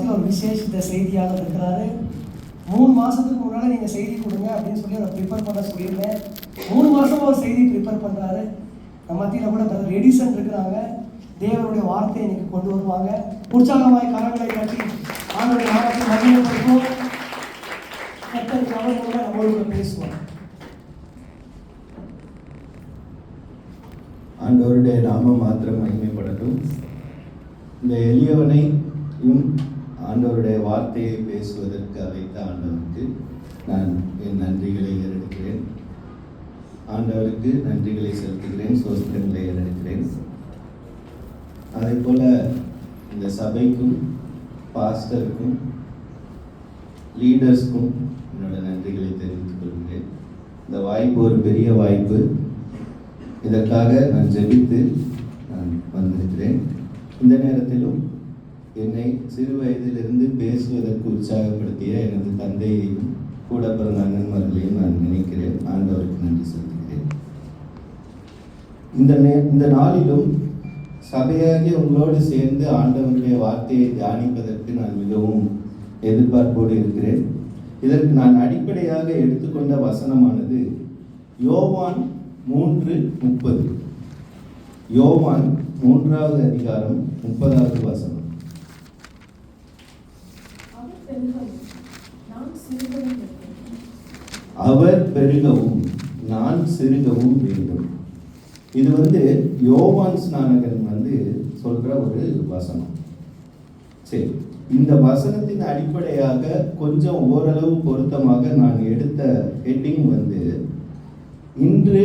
மத்தியில் ஒரு விசேஷித்த செய்தியாளர் இருக்கிறாரு. 3 மாதத்துக்கு முன்னால் நீங்கள் செய்தி கொடுங்க அப்படின்னு சொல்லி அதை ப்ரிப்பேர் பண்ண சொல்லியிருந்தேன். 3 மாதமாக ஒரு செய்தி ப்ரிப்பேர் பண்ணுறாரு. நம்ம மத்தியில் கூட பிரதர் எடிசன் இருக்கிறாங்க. தேவனுடைய வார்த்தையை இன்னைக்கு கொண்டு வருவாங்க. உற்சாகமாய் கரங்களை கட்டி ஆண்டவருடைய நாமத்தை மகிமைப்படுத்துவோம். கர்த்தர் அவர்களோட நம்மளோட பேசுவாங்க. ஆண்டவருடைய நாமம் மாத்திரம் மகிமைப்படட்டும். இந்த எளியவனையும் ஆண்டவருடைய வார்த்தையை பேசுவதற்கு அழைத்த ஆண்டவருக்கு நான் என் நன்றிகளை ஏறெடுக்கிறேன். ஆண்டவருக்கு நன்றிகளை செலுத்துகிறேன், சோஸ்திரங்களை ஏறெடுக்கிறேன். அதே போல இந்த சபைக்கும் பாஸ்டருக்கும் லீடர்ஸ்க்கும் என்னோட நன்றிகளை தெரிவித்துக் கொள்கிறேன். இந்த வாய்ப்பு ஒரு பெரிய வாய்ப்பு. இதற்காக நான் ஜெபித்து நான் வந்திருக்கிறேன். இந்த நேரத்திலும் என்னை சிறு வயதிலிருந்து பேசுவதற்கு உற்சாகப்படுத்திய எனது தந்தையையும் கூட பிறந்த அண்ணன்மார்களையும் நான் நினைக்கிறேன். ஆண்டவருக்கு நன்றி செலுத்துகிறேன். இந்த நாளிலும் சபையாகிய உங்களோடு சேர்ந்து ஆண்டவருடைய வார்த்தையை தியானிப்பதற்கு நான் மிகவும் எதிர்பார்ப்போடு இருக்கிறேன். இதற்கு நான் அடிப்படையாக எடுத்துக்கொண்ட வசனமானது யோவான் 3:30. யோவான் 3வது அதிகாரம் 30வது வசனம். அவர் பெருகவும் நான் சிறுகவும் வேண்டும். இது யோவான் ஸ்நானகன் சொல்ற ஒரு வசனம். சரி, இந்த வசனத்தின் அடிப்படையாக கொஞ்சம் ஓரளவு பொருத்தமாக நான் எடுத்த ஹெட்டிங் இன்று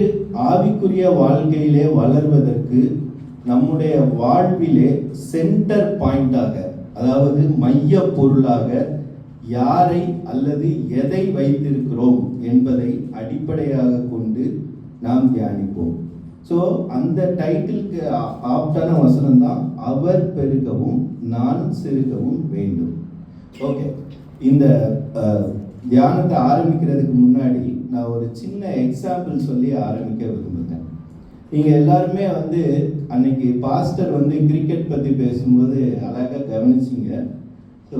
ஆவிக்குரிய வாழ்க்கையிலே வளர்வதற்கு நம்முடைய வாழ்விலே சென்டர் பாயிண்டாக, அதாவது மைய பொருளாக யாரை அல்லது எதை வைத்திருக்கிறோம் என்பதை அடிப்படையாக கொண்டு நாம் தியானிப்போம். ஸோ அந்த டைட்டிலுக்கு ஆப்டான வசனம் தான் அவர் பெருகவும் நான் சிறுகவும் வேண்டும். ஓகே, இந்த தியானத்தை ஆரம்பிக்கிறதுக்கு முன்னாடி நான் ஒரு சின்ன எக்ஸாம்பிள் சொல்லி ஆரம்பிக்க விரும்புகிறேன். நீங்கள் எல்லாருமே அன்னைக்கு பாஸ்டர் கிரிக்கெட் பற்றி பேசும்போது அழகாக கவனிச்சிங்க. ஸோ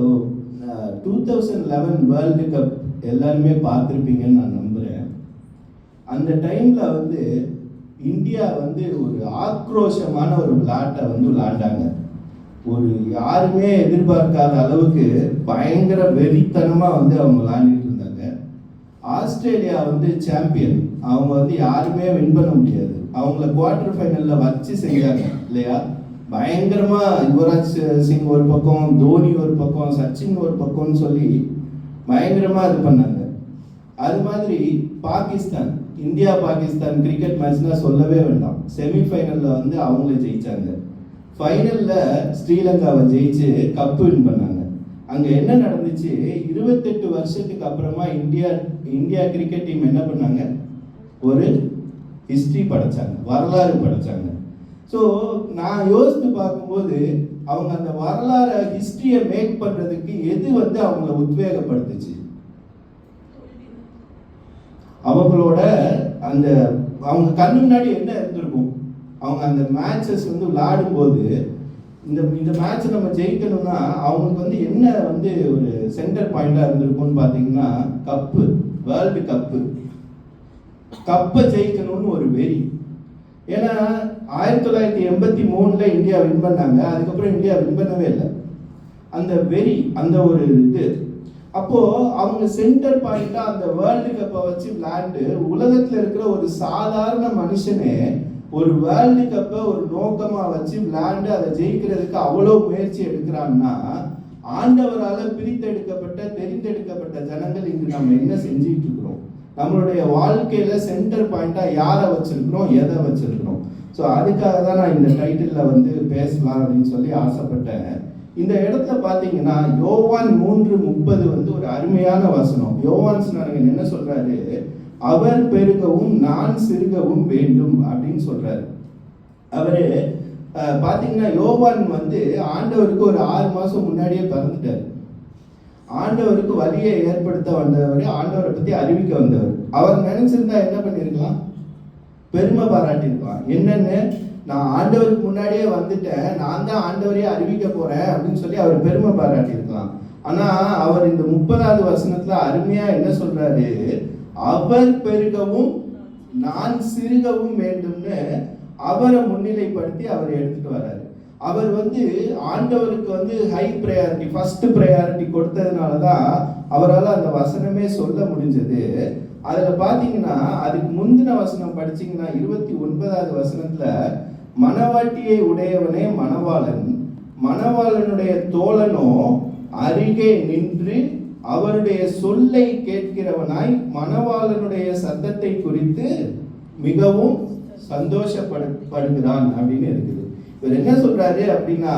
2011 வேர்ல்டு கப் எல்லாருமே பார்த்துருப்பீங்கன்னு நான் நம்புகிறேன். அந்த டைமில் இந்தியா ஒரு ஆக்ரோஷமான ஒரு விளையாட்டை விளையாண்டாங்க. ஒரு யாருமே எதிர்பார்க்காத அளவுக்கு பயங்கர வெறித்தனமாக அவங்க விளையாண்டுட்டு இருந்தாங்க. Australia champion. அவங்க யாருமே வின் பண்ண முடியாது. அவங்கள குவார்டர் ஃபைனலில் வச்சு செஞ்சாங்க இல்லையா? பயங்கரமாக யுவராஜ் சிங் ஒரு பக்கம், தோனி ஒரு பக்கம், சச்சின் ஒரு பக்கம்னு சொல்லி பயங்கரமாக இது பண்ணாங்க. அது மாதிரி பாகிஸ்தான், இந்தியா பாகிஸ்தான் கிரிக்கெட் மேட்ச்னா சொல்லவே வேண்டாம். செமிஃபைனலில் அவங்கள ஜெயிச்சாங்க. ஃபைனலில் ஸ்ரீலங்காவை ஜெயிச்சு கப்பு வின் பண்ணாங்க. அங்கே என்ன நடந்துச்சு? 28 வருஷத்துக்கு அப்புறமா இந்தியா கிரிக்கெட் டீம் என்ன பண்ணாங்க? ஒரு ஹிஸ்ட்ரி படைச்சாங்க, வரலாறு படைச்சாங்க. ஸோ நான் யோசித்து பார்க்கும்போது அவங்க அந்த வரலாறு ஹிஸ்ட்ரியை மேக் பண்ணுறதுக்கு எது அவங்கள உத்வேகப்படுத்துச்சு? அவங்களோட அவங்க கண்ணு முன்னாடி என்ன இருந்திருக்கும்? அவங்க அந்த மேட்சஸ் விளையாடும் போது இந்த மேட்ச் நம்ம ஜெயிக்கணும்னா அவங்களுக்கு என்ன ஒரு சென்டர் பாயிண்டா இருந்திருக்கும்னு பார்த்தீங்கன்னா கப்பு, வேர்ல்டு கப்பை ஜெயிக்கணும்னு ஒரு வெறி. ஏன்னா 1983 இந்தியா வின் பண்ணாங்க. அதுக்கப்புறம் இந்தியா வின் பண்ணவே இல்லை. அந்த வெறி, அந்த ஒரு இது. அப்போ அவங்க சென்டர் பாயிண்டா அந்த வேர்ல்டு கப்பை வச்சு விளையாண்டு உலகத்துல இருக்கிற ஒரு சாதாரண மனுஷனே ஒரு வேர்ல்டு கப்பை ஒரு நோக்கமா வச்சு விளையாண்டு அதை ஜெயிக்கிறதுக்கு அவ்வளோ முயற்சி எடுக்கிறான்னா ஆண்டவரால் பிரித்தெடுக்கப்பட்ட தெரிந்தெடுக்கப்பட்ட ஜனங்கள் இங்கு நம்ம என்ன செஞ்சுட்டு இருக்கிறோம்? நம்மளுடைய வாழ்க்கையில சென்டர் பாயிண்டா யாரை வச்சிருக்கிறோம், எதை வச்சிருக்கிறோம்? ஸோ அதுக்காக தான் நான் இந்த டைட்டிலில் பேசலாம் அப்படின்னு சொல்லி ஆசைப்பட்டேன். இந்த இடத்துல பார்த்தீங்கன்னா யோவான் 3:30 ஒரு அருமையான வசனம். யோவான் ஸ்நானகன் என்ன சொல்றாரு? அவர் பெருகவும் நான் சிறுகவும் வேண்டும் அப்படின்னு சொல்றாரு. அவரு பார்த்தீங்கன்னா யோவான் ஆண்டவருக்கு ஒரு 6 மாசம் முன்னாடியே பிறந்துட்டார். ஆண்டவருக்கு வழியை ஏற்படுத்த வந்தவர், ஆண்டவரை பத்தி அறிவிக்க வந்தவர். அவர் நினைச்சிருந்தா என்ன பண்ணிருக்கலாம்? பெருமை பாராட்டியிருக்கலாம். என்னன்னு, நான் ஆண்டவருக்கு முன்னாடியே வந்துட்டேன், நான் தான் ஆண்டவரையே அறிவிக்க போறேன் அப்படின்னு சொல்லி அவர் பெருமை பாராட்டியிருக்கலாம். ஆனா அவர் இந்த 30வது வசனத்துல அருமையா என்ன சொல்றாரு, அவர் பெருகவும் நான் சிறுகவும் வேண்டும்னு அவரை முன்னிலைப்படுத்தி அவர் எடுத்துட்டு வர்றாரு. அவர் ஆண்டவருக்கு ஹை ப்ரையாரிட்டி, ஃபர்ஸ்ட் ப்ரையாரிட்டி கொடுத்ததுனால தான் அவரால் அந்த வசனமே சொல்ல முடிஞ்சது. அதில் பார்த்தீங்கன்னா அதுக்கு முந்தின வசனம் படிச்சீங்கன்னா 29வது வசனத்துல, மணவாட்டியை உடையவனே மணவாளன், மணவாளனுடைய தோழனோ அருகே நின்று அவருடைய சொல்லை கேட்கிறவனாய் மணவாளனுடைய சத்தத்தை குறித்து மிகவும் சந்தோஷப்படுகிறான் அப்படின்னு இருக்குது. இவர் என்ன சொல்றாரு அப்படின்னா,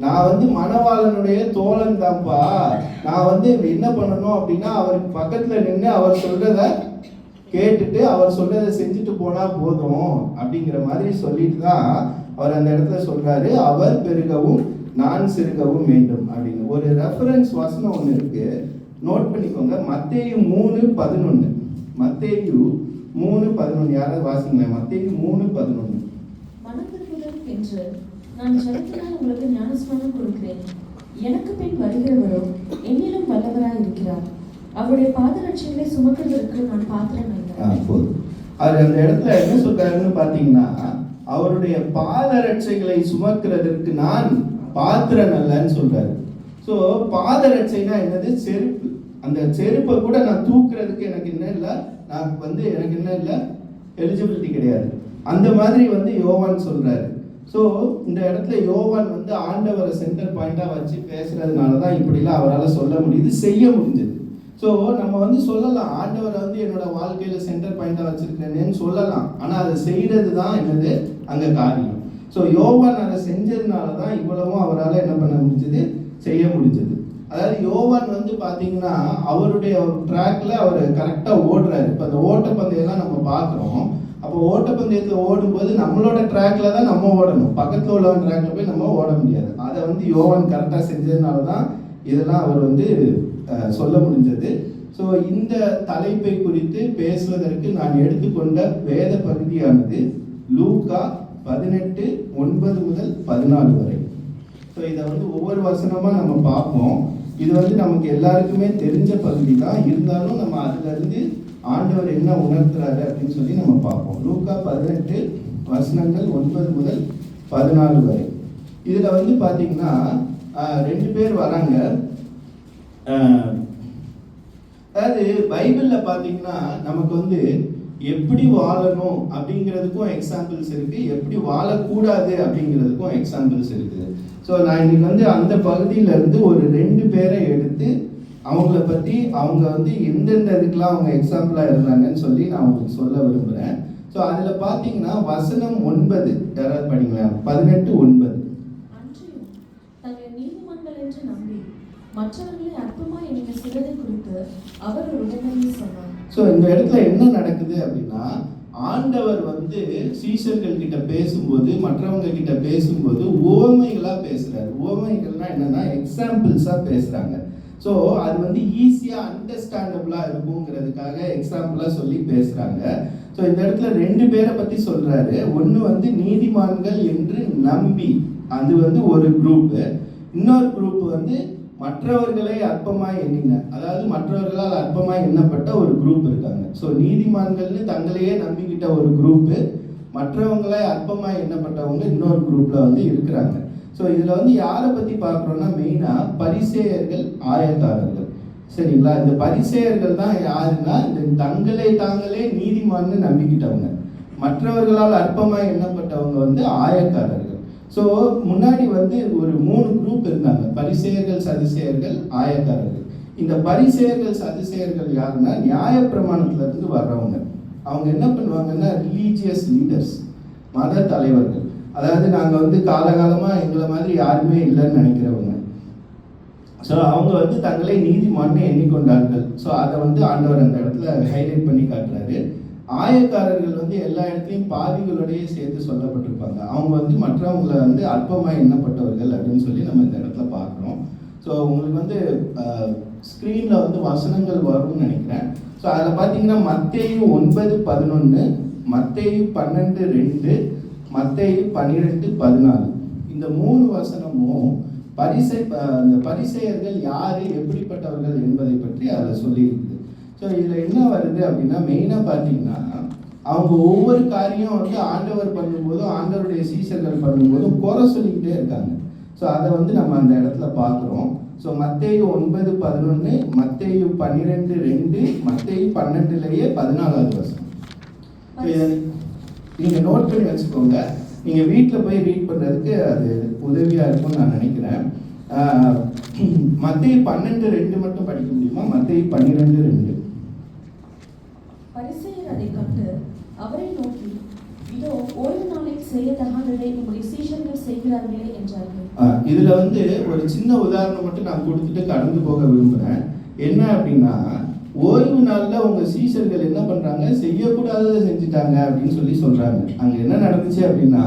நான் மணவாளனுடைய தோழன் தான்ப்பா, நான் என்ன பண்ணணும் அப்படின்னா அவருக்கு பக்கத்துல நின்று அவர் சொல்றத கேட்டுட்டு அவர் சொல்றதை செஞ்சுட்டு போனா போதும் அப்படிங்கிற மாதிரி சொல்லிட்டு தான் அவர் அந்த இடத்துல சொல்றாரு, அவர் பெருகவும் நான் சிறுகவும் வேண்டும் அப்படின்னு. ஒரு ரெஃபரன்ஸ் வசனம் ஒன்று இருக்கு, நோட் பண்ணிக்கோங்க. மத்தேயு 3:11. மத்தேயு 3:11 யாராவது வாசிங்களேன். மத்தேயு 3:11. மனதிற்குதல் என்று நான் ஜலத்தினால் உங்களுக்கு ஞானஸ்நானம் கொடுக்கிறேன். எனக்கு பின் வருகிறவரோ என்னிலும் வல்லவராய் இருக்கிறார். அவருடைய பாதரட்சைகளை சுமக்கிறதற்கு நான் பாத்திரம் இல்லை. போதும். அவர் அந்த இடத்துல என்ன சொல்றாருன்னு பார்த்தீங்கன்னா, அவருடைய பாதரட்சைகளை சுமக்கிறதற்கு நான் பாத்திரம் அல்லன்னு சொல்றாரு. ஸோ பாதரட்சைனா என்னது? செருப்பு. அந்த செருப்பை கூட நான் தூக்குறதுக்கு எனக்கு என்ன இல்லை, நான் எனக்கு என்ன இல்லை, எலிஜிபிலிட்டி கிடையாது. அந்த மாதிரி யோவான் சொல்றாரு. ஸோ இந்த இடத்துல யோவான் ஆண்டவரை சென்டர் பாயிண்டா வச்சு பேசுறதுனால தான் இப்படிலாம் அவரால் சொல்ல முடியுது, செய்ய முடிஞ்சது. ஸோ நம்ம சொல்லலாம், ஆண்டவரை என்னோட வாழ்க்கையில சென்டர் பாயிண்டா வச்சிருக்கேன்னு சொல்லலாம். ஆனால் அதை செய்யறது தான் என்னது அங்க காரியம். ஸோ யோவான் அதை செஞ்சதுனால தான் இவ்வளவும் அவரால் என்ன பண்ண முடிஞ்சது, செய்ய முடிஞ்சது. அதாவது யோவான் பார்த்தீங்கன்னா அவருடைய ட்ராக்ல அவர் கரெக்டாக ஓடுறாரு. இப்போ அந்த ஓட்டப்பந்தயம்லாம் நம்ம பார்க்குறோம். அப்போ ஓட்டப்பந்தயத்தில் ஓடும்போது நம்மளோட ட்ராக்ல தான் நம்ம ஓடணும், பக்கத்தில் உள்ள ட்ராக்ல போய் நம்ம ஓட முடியாது. அதை யோவான் கரெக்டாக செஞ்சதுனால தான் இதெல்லாம் அவர் சொல்ல முடிஞ்சது. ஸோ இந்த தலைப்பை குறித்து பேசுவதற்கு நான் எடுத்துக்கொண்ட வேத பகுதியானது லூக்கா 18:9 முதல் 14 வரை. ஸோ இதை ஒவ்வொரு வசனமாக நம்ம பார்ப்போம். இது நமக்கு எல்லாருக்குமே தெரிஞ்ச பகுதி தான், இருந்தாலும் நம்ம அதுலேருந்து ஆண்டவர் என்ன உணர்த்துறாரு அப்படின்னு சொல்லி நம்ம பார்ப்போம். லூக்கா 18 வசனங்கள் 9 முதல் 14 வரை. இதில் பார்த்தீங்கன்னா 2 பேர் வராங்க. அதாவது பைபிளில் பார்த்தீங்கன்னா நமக்கு எப்படி வாழணும் அப்படிங்கிறதுக்கும் எக்ஸாம்பிள்ஸ் இருக்குது, எப்படி வாழக்கூடாது அப்படிங்கிறதுக்கும் எக்ஸாம்பிள்ஸ் இருக்குது. ஸோ நான் இன்னைக்கு அந்த பகுதியிலேருந்து ஒரு 2 பேரை எடுத்து அவங்கள பற்றி அவங்க எந்தெந்த இதுக்கெலாம் அவங்க எக்ஸாம்பிளாக இருந்தாங்கன்னு சொல்லி நான் உங்களுக்கு சொல்ல விரும்புகிறேன். ஸோ அதில் பார்த்தீங்கன்னா வசனம் 9 யாராவது படிங்களேன். 18:9. மற்றவர்களை அற்பமாய் எண்ணின சிலரை குறித்து அவர் ஒரு உடனடியாக சொன்னார். ஸோ இந்த இடத்துல என்ன நடக்குது அப்படின்னா, ஆண்டவர் சீஷர்கள் கிட்ட பேசும்போது, மற்றவங்க கிட்ட பேசும்போது உவமைகளா பேசுறாரு. உவமைகள்னா என்னன்னா எக்ஸாம்பிள்ஸா பேசுறாங்க. ஸோ அது ஈஸியா அண்டர்ஸ்டாண்டபிளா இருக்குங்கிறதுக்காக எக்ஸாம்பிளா சொல்லி பேசுறாங்க. ஸோ இந்த இடத்துல 2 பேரை பத்தி சொல்றாரு. ஒன்று நீதிமான்கள் என்று நம்பி, அது ஒரு குரூப். இன்னொரு குரூப் மற்றவர்களை அற்பமாய் எண்ணின, அதாவது மற்றவர்களால் அற்பமாய் எண்ணப்பட்ட ஒரு குரூப் இருக்காங்க. ஸோ நீதிமான்கள்னு தங்களையே நம்பிக்கிட்ட ஒரு குரூப்பு, மற்றவங்களை அற்பமாய் எண்ணப்பட்டவங்க இன்னொரு குரூப்ல இருக்கிறாங்க. ஸோ இதுல யாரை பத்தி பார்க்குறோம்னா மெயினாக பரிசேயர்கள், ஆயக்காரர்கள். சரிங்களா? இந்த பரிசேயர்கள் தான் யாருன்னா இந்த தாங்களே நீதிமான்னு நம்பிக்கிட்டவங்க. மற்றவர்களால் அற்பமாய் எண்ணப்பட்டவங்க ஆயக்காரர்கள். ஸோ முன்னாடி ஒரு 3 குரூப் இருந்தாங்க, பரிசேயர்கள், சதுசேயர்கள், ஆயக்காரர்கள். இந்த பரிசேயர்கள், சதுசேயர்கள் யாருன்னா நியாயப்பிரமாணத்திலிருந்து வர்றவங்க. அவங்க என்ன பண்ணுவாங்கன்னா ரிலீஜியஸ் லீடர்ஸ், மத தலைவர்கள். அதாவது நாங்கள் காலகாலமாக எங்களை மாதிரி யாருமே இல்லைன்னு நினைக்கிறவங்க. ஸோ அவங்க தங்களை நீதிமான்னு எண்ணிக்கொண்டார்கள். ஸோ அதை ஆண்டவர் அந்த இடத்துல ஹைலைட் பண்ணி காட்டுறாரு. ஆயக்காரர்கள் எல்லா இடத்துலையும் பாவிகளுடைய சேர்த்து சொல்லப்பட்டிருப்பாங்க. அவங்க மற்றவங்களை அற்பமாக எண்ணப்பட்டவர்கள் அப்படின்னு சொல்லி நம்ம இந்த இடத்துல பார்க்குறோம். ஸோ உங்களுக்கு ஸ்க்ரீனில் வசனங்கள் வரும்னு நினைக்கிறேன். ஸோ அதில் பார்த்தீங்கன்னா மத்தேயு 9:11, மத்தேயு 12:2, மத்தேயு 12:14. இந்த 3 வசனமும் அந்த பரிசேயர்கள் யாரு, எப்படிப்பட்டவர்கள் என்பதை பற்றி அதில் சொல்லியிருக்குது. ஸோ இதில் என்ன வருது அப்படின்னா, மெயினாக பார்த்தீங்கன்னா அவங்க ஒவ்வொரு காரியம் வந்து ஆண்டவர் பண்ணும்போதும் ஆண்டவருடைய சீஷர்கள் பண்ணும்போதும் குறை சொல்லிக்கிட்டே இருக்காங்க. ஸோ அதை வந்து நம்ம அந்த இடத்துல பார்க்குறோம். ஸோ மத்தேயு 9:11, மத்தேயு 12:2, மத்தேயு 12லயே 14வது வசனம். நீங்கள் நோட் பண்ணி வச்சுக்கோங்க. நீங்கள் வீட்டில் போய் ரீட் பண்ணுறதுக்கு அது உதவியாக இருக்கும்னு நான் நினைக்கிறேன். மத்தேயு 12:2 மட்டும் படிக்க முடியுமா? மத்தேயு 12:2. பரிசேயர் அதை கண்டு அவரை நோக்கி, இதோ ஓய்வு நாளில் செய்யத்தகாததை உங்களுடைய சீஷர்கள் செய்கிறார்களே என்றார்கள். இதுல வந்து ஒரு சின்ன உதாரணம் மட்டும் நான் கொடுத்துட்டு கடந்து போக விரும்புறேன். என்ன அப்படின்னா, ஓய்வு நாள்ல உங்க சீஷர்கள் என்ன பண்றாங்க, செய்யக்கூடாததை செஞ்சுட்டாங்க அப்படின்னு சொல்றாங்க. அங்க என்ன நடந்துச்சு அப்படின்னா,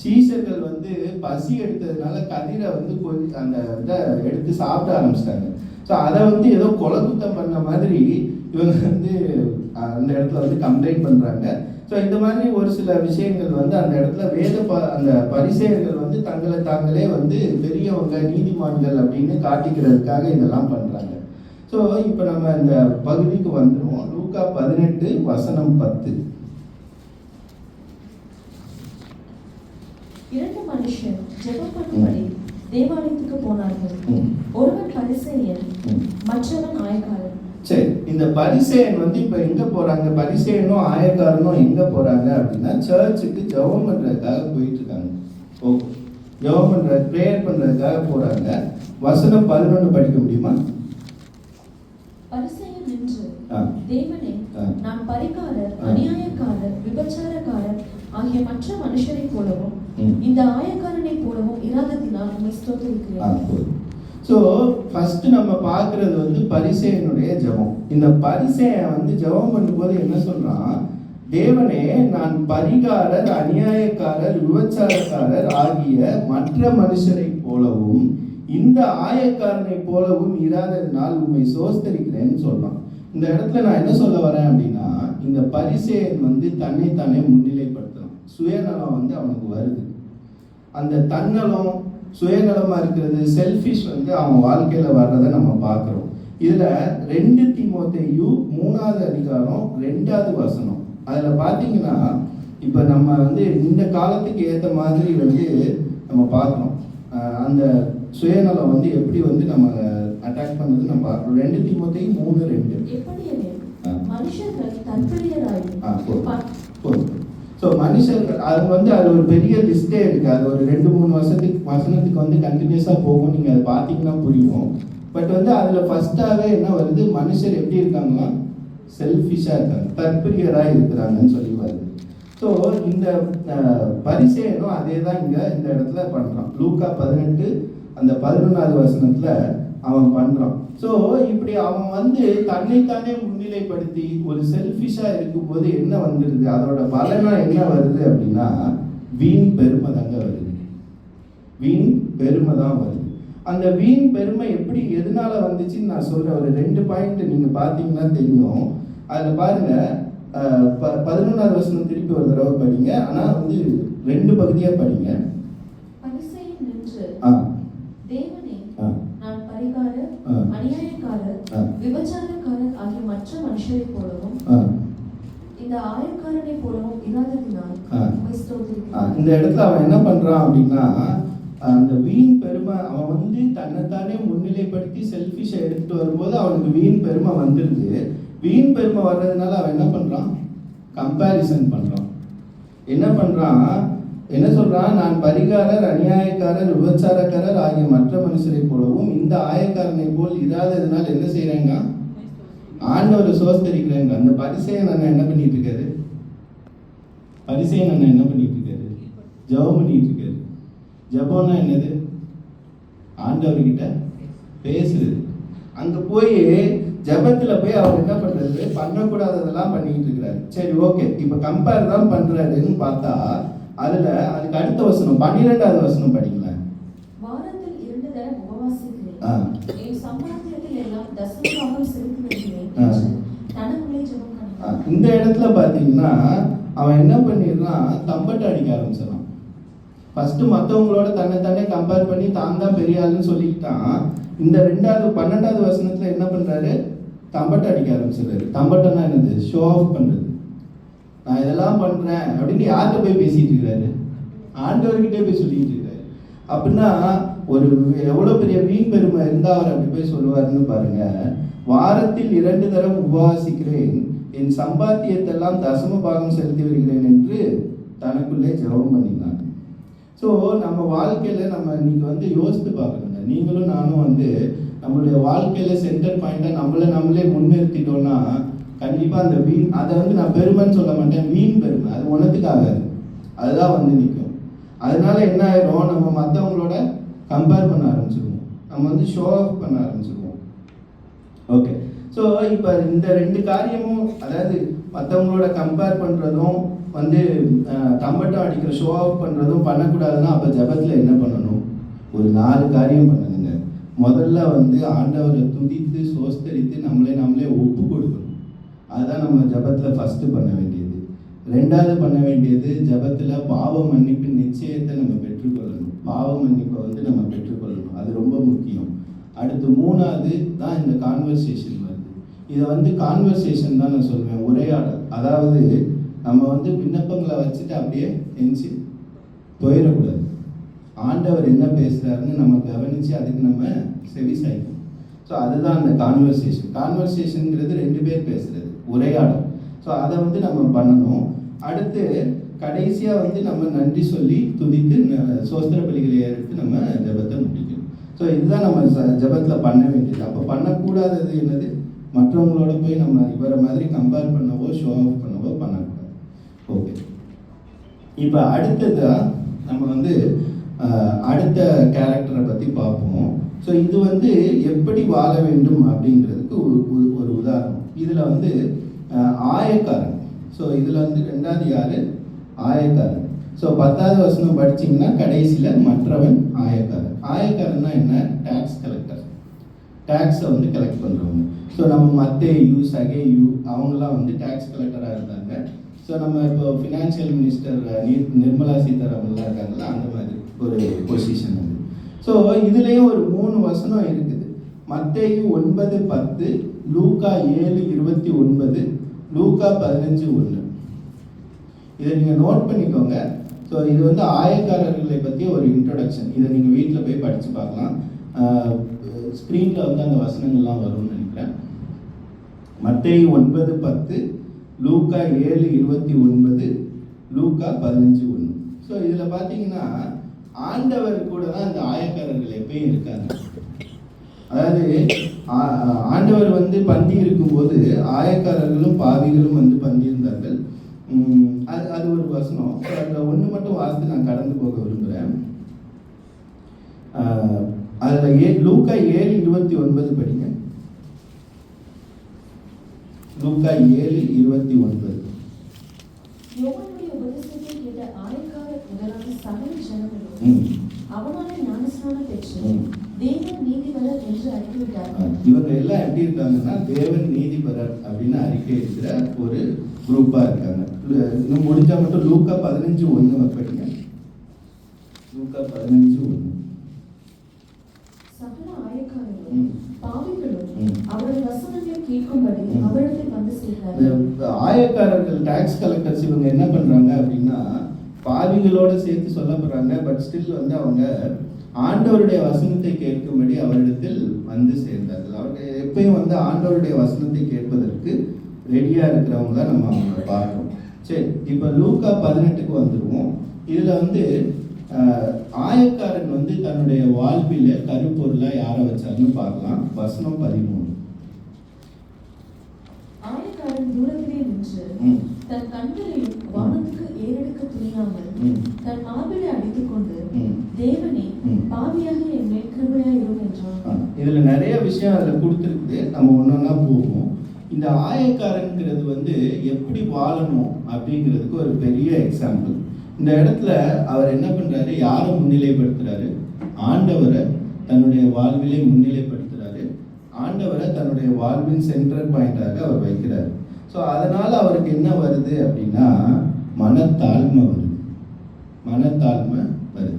சீஷர்கள் வந்து பசி எடுத்ததுனால கதிரை வந்து அந்த இதை எடுத்து சாப்பிட ஆரம்பிச்சிட்டாங்க. ஸோ அதை வந்து ஏதோ கொலை குத்தம் பண்ண மாதிரி இவங்க வந்து அந்த இடத்துல வந்து கம்ப்ளைண்ட் பண்றாங்க. ஸோ இந்த மாதிரி ஒரு சில விஷயங்கள் வந்து அந்த இடத்துல அந்த பரிசேயர்கள் வந்து தங்களை தாங்களே வந்து பெரியவங்க, நீதிமான்கள் அப்படின்னு காட்டிக்கிறதுக்காக இதெல்லாம் பண்றாங்க. ஸோ இப்போ நம்ம இந்த பகுதிக்கு வந்துடுவோம். லூக்கா 18:10. 2 மனுஷர் ஜெபம் பண்ணும்படி தேவாலயத்துக்கு போனார்கள். ஒருவன் பரிசேயன், மற்றவன் ஆயக்காரன். சரி, இந்த பரிசேயன் வந்து இப்ப எங்க போறாங்க? பரிசேயனும் ஆயக்காரனும் எங்க போறாங்க அப்படின்னா, சர்ச்சுக்கு ஜெபம் பண்றதுக்காக போயிட்டு இருக்காங்க. ஓகே, ஜெபம் பண்ற பிரேயர் பண்றதுக்காக போறாங்க. வசனம் 11 படிக்க முடியுமா? பரிசேயன் நின்று, தேவனே, நான் பரிகாரர், அநியாயக்காரர், விபச்சாரக்காரர் ஆகிய மற்ற மனுஷரை போலவும் இந்த ஆயக்காரனை போலவும் இராததினால் உம்மை ஸ்தோத்திரிக்கிறேன். ஸோ ஃபர்ஸ்ட் நம்ம பார்க்கறது வந்து பரிசேயனுடைய ஜெபம். இந்த பரிசேயன் வந்து ஜெபம் பண்ணும்போது என்ன சொல்றான்? தேவனே, நான் பரிகாரர், அநியாயக்காரர், விபச்சாரக்காரர் ஆகிய மற்ற மனுஷரை போலவும் இந்த ஆயக்காரனை போலவும் இராததினால் உம்மை சோஸ்தரிக்கிறேன்னு சொல்றான். இந்த இடத்துல நான் என்ன சொல்ல வரேன் அப்படின்னா, இந்த பரிசேயன் வந்து தன்னைத்தானே முன்னிலைப்படுத்தலாம். சுயநலம் வந்து அவனுக்கு வருது. அந்த தன்னலம், சுயநலமா இருக்கிறது, செல்ஃபிஷ் வந்து அவன் வாழ்க்கையில வர்றதை நம்ம பார்க்கிறோம். இதுல 2 தீமோத்தேயு 3வது அதிகாரம் 2வது வசனம். அதுல பாத்தீங்கன்னா, இப்ப நம்ம வந்து இந்த காலத்துக்கு ஏற்ற மாதிரி வந்து நம்ம பார்க்கணும். அந்த சுயநலம் வந்து எப்படி வந்து நம்ம அட்டாக் பண்ணது நம்ம பார்க்கணும். 2 தீமோத்தேயு 3:2. மனுஷர்கள் தற்பெரியராயும் ஸோ மனுஷர்கள் அது வந்து அது ஒரு பெரிய லிஸ்டே இருக்கு. அது ஒரு 2-3 வசனத்துக்கு வந்து கண்டினியூஸாக போகும். நீங்கள் அதை பார்த்தீங்கன்னா புரியும். பட் வந்து அதில் ஃபர்ஸ்டாகவே என்ன வருது? மனுஷர் எப்படி இருக்காங்கன்னா செல்ஃபிஷாக இருக்காங்க, தற்பெரியராக இருக்கிறாங்கன்னு சொல்லி வருது. ஸோ இந்த பரிசேயனும் அதே தான் இங்கே இந்த இடத்துல பண்ணுறான். லூக்கா 18 அந்த 11வது வசனத்தில் அவன் பண்ணுறான். ஸோ இப்படி அவன் வந்து தன்னைத்தானே முன்னிலைப்படுத்தி ஒரு செல்ஃபிஷாக இருக்கும்போது என்ன வந்துடுது? அதோட பலனா என்ன வருது அப்படின்னா, வீண் பெருமை தாங்க வருது. வீண் பெருமை தான் வருது. அந்த வீண் பெருமை எப்படி எதனால வந்துச்சுன்னு நான் சொல்கிறேன். ஒரு 2 பாயிண்ட் நீங்கள் பார்த்தீங்கன்னா தெரியும். அதில் பாருங்க, 11வது வசனம் திருப்பி ஒரு தடவை படிங்க. ஆனால் வந்து 2 பகுதியாக படிங்க. தேவனே, நான் பரிகாரர், அநியாயக்காரர், விபச்சாரக்காரர் ஆகிய மற்ற மனுஷரை போலவும் இந்த ஆயக்காரனை போலவும் இராததினால் உம்மை ஸ்தோத்திரிக்கிறேன். இந்த இடத்துல அவன் என்ன பண்றான் அப்படின்னா, அந்த வீண் பெருமை அவன் வந்து தன்னைத்தானே முன்னிலைப்படுத்தி செல்ஃபிஷை எடுத்துட்டு வரும்போது அவனுக்கு வீண் பெருமை வந்துடுது. வீண் பெருமை வர்றதுனால அவன் என்ன பண்றான்? கம்பேரிசன் பண்றான். என்ன சொல்றான்? நான் பரிகாரர், அநியாயக்காரர், விபச்சாரக்காரர் ஆகிய மற்ற மனுஷரை போலவும் இந்த ஆயக்காரனை போல் இராததினால் என்ன செய்யறேங்க? ஆண்டவரை சோஸ்தரிக்கிறேங்க. அந்த பரிசேயன் அண்ணன் என்ன பண்ணிட்டு இருக்காரு? ஜெபம் பண்ணிட்டு இருக்காரு. ஜெபம்னா என்னது? ஆண்டவர்கிட்ட பேசுறது. அங்க போய் ஜெபத்துல போய் அவர் என்ன பண்றது? பண்ணக்கூடாததெல்லாம் பண்ணிட்டு இருக்கிறாரு. சரி, ஓகே, இப்ப கம்பேர் தான் பண்றாருன்னு பார்த்தா அதுக்கு அடுத்த வசனம் 12வது வசனம் படிங்களேன். வாரத்தில் 2 தடவை உபவாசிக்கிறேன், என் சம்பாத்தியத்தில் எல்லாம் தசமபாகம் செலுத்தி வருகிறேன். இந்த இடத்துல பாத்தீங்கன்னா அவன் என்ன பண்ணிடுறான்? தம்பட்டை அடிக்க ஆரம்பிச்சிடறான். ஃபஸ்ட்டு மற்றவங்களோட தன்னை கம்பேர் பண்ணி தான் தான் பெரிய ஆளுன்னு சொல்லிக்கிட்டான். இந்த 12வது வசனத்தில் என்ன பண்ணுறாரு? தம்பட்டை அடிக்க ஆரம்பிச்சிடுறாரு. தம்பட்டைன்னா என்னது? ஷோ ஆஃப் பண்ணுறது. நான் இதெல்லாம் பண்ணுறேன் அப்படின்னு யார்கிட்ட போய் பேசிகிட்டு இருக்கிறாரு? ஆண்டவர்கிட்டே போய் சொல்லிட்டு இருக்காரு. அப்படின்னா ஒரு எவ்வளோ பெரிய வீண் பெருமை இருந்தால் அவர் அப்படி போய் சொல்லுவாருன்னு பாருங்க. வாரத்தில் 2 தரம் உபவாசிக்கிறேன், என் சம்பாத்தியத்தெல்லாம் தசம பாகம் செலுத்தி வருகிறேன் என்று தனக்குள்ளே ஜெபம் பண்ணினாங்க. ஸோ நம்ம வாழ்க்கையில் நம்ம இன்னைக்கு யோசித்து பார்க்கணுங்க. நீங்களும் நானும் நம்மளுடைய வாழ்க்கையில் சென்டர் பாயிண்ட்டாக நம்மளே முன்னிறுத்திட்டோம்னா கண்டிப்பாக அந்த வீண் அதை நான் பெருமைன்னு சொல்ல மாட்டேன், வீண் பெருமை அது ஒன்றத்துக்கு ஆகாது, அதுதான் நிற்கும். அதனால என்ன ஆயிரும்? நம்ம மற்றவங்களோட கம்பேர் பண்ண ஆரம்பிச்சிருவோம், நம்ம ஷோ ஆஃப் பண்ண ஆரம்பிச்சிருவோம். ஓகே, ஸோ இப்போ இந்த 2 காரியமும், அதாவது மற்றவங்களோட கம்பேர் பண்ணுறதும் தம்பட்டம் அடிக்கிற ஷோ ஆஃப் பண்ணுறதும் பண்ணக்கூடாதுன்னா அப்போ ஜபத்தில் என்ன பண்ணணும்? ஒரு 4 காரியம் பண்ணணுங்க. முதல்ல ஆண்டவரை துதித்து சோஸ்தரித்து நம்மளே ஒப்பு கொடுக்கணும். அதுதான் நம்ம ஜபத்தில் ஃபஸ்ட்டு பண்ண வேண்டியது. 2வது பண்ண வேண்டியது ஜபத்தில் பாவ மன்னிப்பு நிச்சயத்தை நம்ம பெற்றுக்கொள்ளணும். பாவ மன்னிப்பை நம்ம பெற்றுக்கொள்ளணும், அது ரொம்ப முக்கியம். அடுத்து 3வது தான் இந்த கான்வர்சேஷன் வருது. இதை கான்வர்சேஷன் தான் நான் சொல்வேன், உரையாடல். அதாவது நம்ம விண்ணப்பங்களை வச்சுட்டு அப்படியே எஞ்சி போயிடக்கூடாது. ஆண்டவர் என்ன பேசுகிறாருன்னு நம்ம கவனித்து அதுக்கு நம்ம செவி சாய்க்கணும். ஸோ அதுதான் அந்த கான்வர்சேஷன்ங்கிறது 2 பேர் பேசுகிறது, உரையாடல். ஸோ அதை நம்ம பண்ணணும். அடுத்து கடைசியாக நம்ம நன்றி சொல்லி துதித்து சோஸ்திர பலிகளை எடுத்து நம்ம ஜபத்தை முடிக்கணும். ஸோ இதுதான் நம்ம ஜபத்தில் பண்ண வேண்டியது. அப்போ பண்ணக்கூடாதது என்னது? மற்றவங்களோட போய் நம்ம இவரை மாதிரி கம்பேர் பண்ணவோ ஷோ ஆஃப் பண்ணவோ பண்ணக்கூடாது. ஓகே, இப்போ அடுத்ததாக நம்ம அடுத்த கேரக்டரை பற்றி பார்ப்போம். ஸோ இது எப்படி வாழ வேண்டும் அப்படிங்கிறதுக்கு ஒரு உதாரணம். இதில் ஆயக்காரன். ஸோ இதில் 2வது யார்? ஆயக்காரன். ஸோ 10வது வசனம் படிச்சிங்கன்னா கடைசியில் மற்றவன் ஆயக்காரன். ஆயக்காரன்னா என்ன? Tax collector. டேக்ஸை கலெக்ட் பண்ணுறவங்க. ஸோ நம்ம மத்தேயு, சகேயு அவங்களாம் டேக்ஸ் கலெக்டராக இருந்தாங்க. ஸோ நம்ம இப்போ ஃபினான்ஷியல் மினிஸ்டர் நிர்மலா சீதாராமன்லாம் இருக்காங்களா, அந்த மாதிரி ஒரு பொசிஷன் அது. ஸோ இதுலேயும் ஒரு 3 வசனம் இருக்குது. மத்தேயு 9:10, லூக்கா 7:29, லூக்கா 15:1. இதை நீங்கள் நோட் பண்ணிக்கோங்க. ஸோ இது ஆயக்காரர்களை பற்றி ஒரு இன்ட்ரொடக்ஷன். இதை நீங்கள் வீட்டில் போய் படித்து பார்க்கலாம். ஸ்க்ரீனில் அந்த வசனங்கள்லாம் வரும்னு நினைக்கிறேன். மத்தேயு 9:10, லூக்கா 7:29, லூக்கா 15:1. ஸோ இதில் பார்த்தீங்கன்னா ஆண்டவர் கூட தான் இந்த ஆயக்காரர்கள் எப்பயும் இருக்காங்க. அதாவது ஆண்டவர் பந்தி இருக்கும்போது ஆயக்காரர்களும் பாவிகளும் பந்தி இருந்தார்கள். அது ஒரு வசனம். அதில் ஒன்று மட்டும் வாசித்து நான் கடந்து போக விரும்புகிறேன். அதில் லூக்கா 7:29 படிங்க. லூக்கா 7:29. யோவானுடைய உபதேசத்தை கேட்ட ஆயக்காரர் முதலான சகல ஜனங்களும் அவனால ஞானஸ்நானம் பெற்று தேவன் நீதிபரர் என்று அறிக்கையிட்டார்கள். இவங்க எல்லாம் எப்படி இருக்காங்கன்னா தேவன் நீதிபரர் அப்படின்னு அறிக்கை இருக்கிற ஒரு குரூப்பா இருக்காங்க. இன்னும் முடிஞ்சா மட்டும் லூக்கா 15:1 படிங்க. லூக்கா 15:1. சகல ஆயக்காரர்களும் பாவிகளும் அவருடைய வசனங்களை கேட்கும்படி அவரிடத்தில் வந்து சேர்ந்தார்கள். ஆயக்காரர்கள் டாக்ஸ் கலெக்டர்ஸ் இவங்க என்ன பண்றாங்க அப்படின்னா பாவிகளோட சேர்த்து சொல்லப்படுறாங்க. பட் ஸ்டில் அவங்க ஆண்டவருடைய வசனத்தை கேட்கும்படி அவரிடத்தில் வந்து சேர்ந்தார்கள். அவர்கள் எப்பயும் ஆண்டவருடைய வசனத்தை கேட்பதற்கு ரெடியா இருக்கிறவங்க தான் நம்ம அவங்கள பார்க்கணும். சரி, இப்போ லூக்கா 18க்கு வந்துடுவோம். இதில் ஆயக்காரன் தன்னுடைய வாழ்வில கருப்பொருளா யாரை வச்சாருன்னு பார்க்கலாம். வசனம் 13. ஆயக்காரன் தூரத்திலே நின்று தன் கண்களையும் வானத்துக்கு ஏறெடுக்க துணியாமல் தன் மார்பிலை அடித்துக் கொண்டு தேவனே பாவியாக என் மேல் கிருபையாய் இரும் என்றான். இதுல நிறைய விஷயம் அதுல கொடுத்துருக்குது. நம்ம ஒன்னொன்னா போவோம். இந்த ஆயக்காரன்கிறது எப்படி வாழணும் அப்படிங்கிறதுக்கு ஒரு பெரிய எக்ஸாம்பிள். இந்த இடத்துல அவர் என்ன பண்றாரு? யாரை முன்னிலைப்படுத்துறாரு? ஆண்டவரை தன்னுடைய வாழ்விலே முன்னிலைப்படுத்துறாரு. ஆண்டவரை தன்னுடைய வாழ்வின் சென்ட்ரல் பாயிண்டாக அவர் வைக்கிறார். ஸோ அதனால அவருக்கு என்ன வருது அப்படின்னா மனத்தாழ்மை வருது. மனத்தாழ்மை வருது.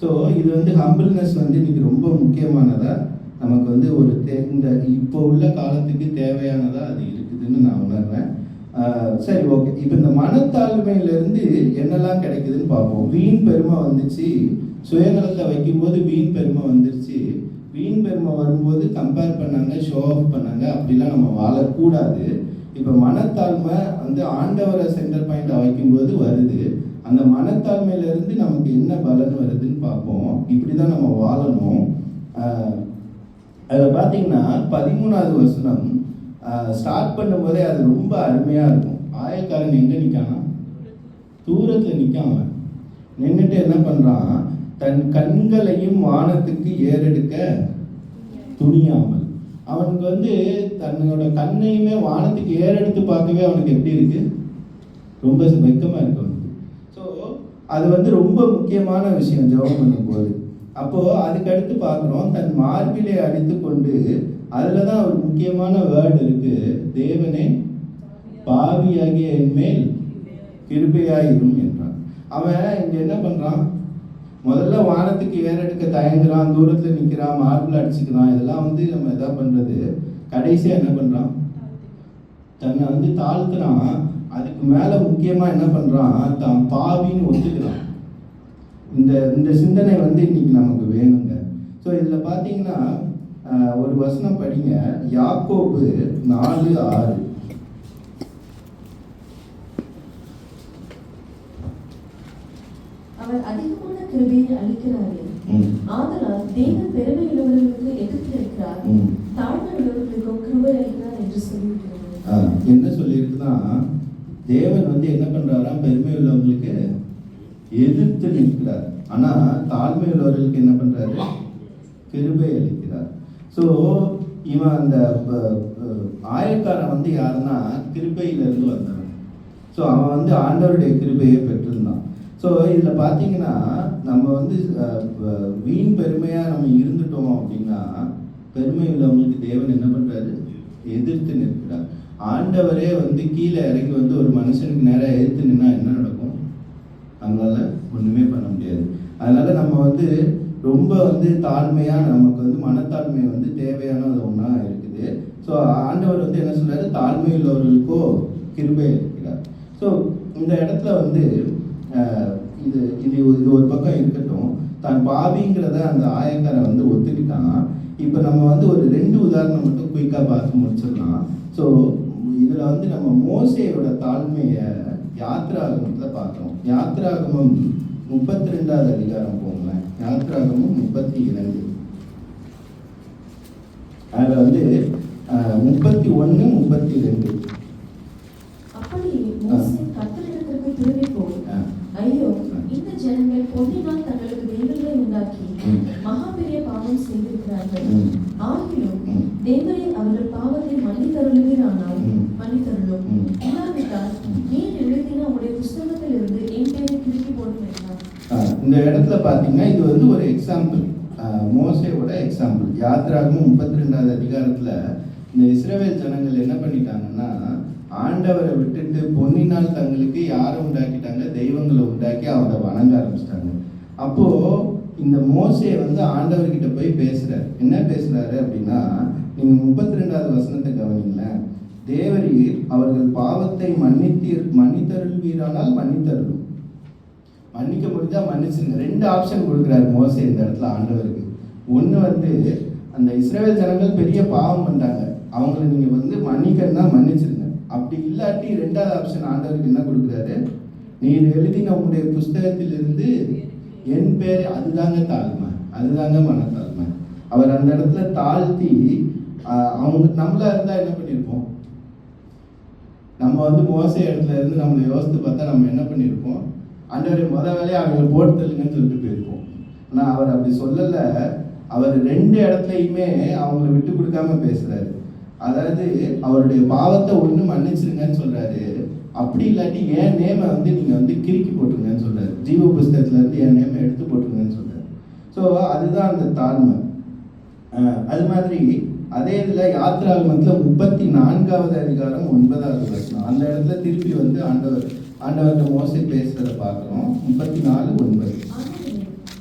ஸோ இது வந்து ஹம்பிள்னஸ் வந்து இன்னைக்கு ரொம்ப முக்கியமானதாக நமக்கு வந்து ஒரு இந்த இப்போ உள்ள காலத்துக்கு தேவையானதாக அது இருக்குதுன்னு நான் உணர்றேன். சரி, ஓகே. இப்போ இந்த மனத்தாழ்மையிலேருந்து என்னெல்லாம் கிடைக்குதுன்னு பார்ப்போம். வீண் பெருமை வந்துச்சு, சுயநலத்தை வைக்கும்போது வீண் பெருமை வந்துருச்சு. வீண் பெருமை வரும்போது கம்பேர் பண்ணாங்க, ஷோ ஆஃப் பண்ணாங்க. அப்படிலாம் நம்ம வாழக்கூடாது. இப்போ மனத்தாழ்மை வந்து ஆண்டவரை சென்டர் பாயிண்டாக வைக்கும்போது வருது. அந்த மனத்தாழ்மையிலேருந்து நமக்கு என்ன பலன் வருதுன்னு பார்ப்போம். இப்படி தான் நம்ம வாழணும். அதில் பார்த்தீங்கன்னா 13வது வசனம் ஸ்டார்ட் பண்ணும்போதே அது ரொம்ப அருமையாக இருக்கும். ஆயக்காரன் எங்கே நிற்கானா? தூரத்தில் நிற்காம நின்றுட்டு என்ன பண்ணுறான்? தன் கண்களையும் வானத்துக்கு ஏறெடுக்க துணியாமல். அவனுக்கு வந்து தன்னோட கண்ணையுமே வானத்துக்கு ஏறெடுத்து பார்க்கவே அவனுக்கு எப்படி இருக்கு? ரொம்ப வெக்கமாக இருக்கு அவனுக்கு. ஸோ அது வந்து ரொம்ப முக்கியமான விஷயம் ஜெபம் பண்ணும்போது. அப்போது அதுக்கடுத்து பார்க்குறோம், தன் மார்பிலே அடித்து கொண்டு, அதில் தான் ஒரு முக்கியமான வேர்டு இருக்குது, தேவனே பாவியாகிய என்மேல் கிருபையாயிரும் என்றான். அவன் இங்கே என்ன பண்ணுறான்? முதல்ல வானத்துக்கு ஏறெடுக்க தயங்குறான், தூரத்தில் நிற்கிறான், மார்பில் அடிச்சுக்கிறான். இதெல்லாம் வந்து நம்ம எதா பண்ணுறது. கடைசியாக என்ன பண்ணுறான்? தன்னை வந்து தாழ்த்துறான். அதுக்கு மேலே முக்கியமாக என்ன பண்ணுறான்? தான் பாவின்னு ஒத்துக்கிறான். இந்த சிந்தனை வந்து இன்னைக்கு நமக்கு வேணுங்க. ஸோ இதில் பார்த்தீங்கன்னா ஒரு வசனம் படிங்க, யாக்கோபு 4:6. அவர் அதிகமான கிருபையை அளிக்கிறாரே, ஆதலால் தேவன் பெருமை உள்ளவர்களுக்கு எதிர்த்து இருக்கிறார், தாழ்மை உள்ளவர்களுக்கும் கிருபை அளிக்கிறார் என்று சொல்லியிருக்கிறார். என்ன சொல்லியிருக்குன்னா, தேவன் வந்து என்ன பண்றாரா? பெருமை உள்ளவங்களுக்கு எதிர்த்து நிற்கிறார். ஆனா தாழ்மை உள்ளவர்களுக்கு என்ன பண்றாரு? கிருபை அளிக்கிறார். ஸோ இவன் அந்த ஆயக்காரன் வந்து யாருன்னா கிருபையிலிருந்து வந்தவன். ஸோ அவன் வந்து ஆண்டவருடைய கிருபையை பெற்றிருந்தான். ஸோ இதில் பார்த்தீங்கன்னா நம்ம வந்து வீண் பெருமையாக நம்ம இருந்துட்டோம் அப்படின்னா, பெருமை உள்ளவங்களுக்கு தேவன் என்ன பண்ணுறாரு? எதிர்த்து நிற்கிறார். ஆண்டவரே வந்து கீழே இறங்கி வந்து ஒரு மனுஷனுக்கு நேராக எதிர்த்து நின்னா என்ன நடக்கும்? நம்மளால ஒன்றுமே பண்ண முடியாது. அதனால நம்ம வந்து ரொம்ப வந்து தாழ்மையாக, நமக்கு வந்து மனத்தாழ்மை வந்து தேவையான ஒன்றா இருக்குது. ஸோ ஆண்டவர் வந்து என்ன சொல்றாரு? தாழ்மை உள்ளவர்களுக்கோ கிருபை இருக்கிறார். ஸோ இந்த இடத்துல வந்து இது இது இது ஒரு பக்கம் இருக்கட்டும். தான் பாவிங்கிறத அந்த ஆயக்காரன் வந்து ஒத்துக்கிட்டான். இப்போ நம்ம வந்து ஒரு 2 உதாரணம் மட்டும் குயிக்காக பார்த்து முடிச்சிடலாம். ஸோ இதில் வந்து நம்ம மோசேயோட தாழ்மையை யாத்திராகமத்தில் பார்க்குறோம். யாத்திராகமம் 32வது அதிகாரம் போங்களேன். யாத்திராகமம் 32. அதில் வந்து 31, 32. அப்படியே மோசே கர்த்தரிடத்திற்கு திரும்பி போய், ஐயோ, இந்த ஜனங்கள் பொன்னினால் தங்களுக்கு தெய்வங்களை உண்டாக்கி மகா பெரிய பாவம் செய்திருக்கிறார்கள். ஆகிலும் தேவரே அவர்கள் பாவத்தை மன்னித்தருளுவீரானால் மன்னித்தருளும், இல்லாவிட்டால் நீர் எழுதின உடைய புஸ்தகத்தில் இருந்து என் பேரை திருப்பி போடும் என்றார். இந்த இடத்துல பார்த்தீங்கன்னா இது வந்து ஒரு எக்ஸாம்பிள், மோசேவோட எக்ஸாம்பிள். யாத்திராகமும் 32வது அதிகாரத்தில் இந்த இஸ்ரவேல் ஜனங்கள் என்ன பண்ணிட்டாங்கன்னா, ஆண்டவரை விட்டுட்டு பொன்னினால் தங்களுக்கு யாரை உண்டாக்கிட்டாங்க? தெய்வங்களை உண்டாக்கி அவரை வணங்க ஆரம்பிச்சிட்டாங்க. அப்போது இந்த மோசே வந்து ஆண்டவர்கிட்ட போய் பேசுகிறார். என்ன பேசுகிறாரு அப்படின்னா, நீங்கள் 32வது வசனத்தை கவனிங்களேன். தேவரீர் அவர்கள் பாவத்தை மன்னித்தருள்வீரானால் மன்னித்தருளும், மன்னிக்க முடிஞ்சா மன்னிச்சிருங்க. 2 ஆப்ஷன் கொடுக்குறாரு மோசே இந்த இடத்துல ஆண்டவருக்கு. ஒன்று வந்து அந்த இஸ்ரவேல் ஜனங்கள் பெரிய பாவம் பண்ணிட்டாங்க, அவங்கள நீங்கள் வந்து மன்னிக்கன்னா மன்னிச்சிருங்க. அப்படி இல்லாட்டி 2வது ஆப்ஷன் ஆண்டவருக்கு என்ன கொடுக்குறாரு? நீர் எழுதின உங்களுடைய புஸ்தகத்திலிருந்து என் பேர். அதுதாங்க தாழ்மை, அதுதாங்க மனத்தாழ்மை. அவர் அந்த இடத்துல தாழ்த்தி அவங்க நம்மளா இருந்தால் என்ன பண்ணியிருப்போம்? நம்ம வந்து மோசே இடத்துல இருந்து நம்மளை யோசித்து பார்த்தா நம்ம என்ன பண்ணியிருப்போம்? ஆண்டவரை வேலையை அவங்களை போட்டு தள்ளுங்கன்னு சொல்லிட்டு போயிருப்போம். ஆனால் அவர் அப்படி சொல்லலை. அவர் 2 இடத்துலையுமே அவங்கள விட்டு கொடுக்காம பேசுறாரு. அதாவது அவருடைய பாவத்தை ஒன்று மன்னிச்சிருங்கன்னு சொல்றாரு, அப்படி இல்லாட்டி என் நேமை வந்து நீங்கள் வந்து கிறுக்கி போட்டுருங்கன்னு சொல்றாரு. ஜீவ புஸ்தகத்துல இருந்து என் நேமை எடுத்து போட்டுருங்கன்னு சொல்றாரு. ஸோ அதுதான் அந்த தாழ்மை. அது மாதிரி அதே இதில் யாத்திராகமத்தில் 34வது அதிகாரம் 9வது வசனம், அந்த இடத்துல திருப்பி வந்து ஆண்டவர்கிட்ட மோசே பேசுறத பார்க்குறோம். 34:9.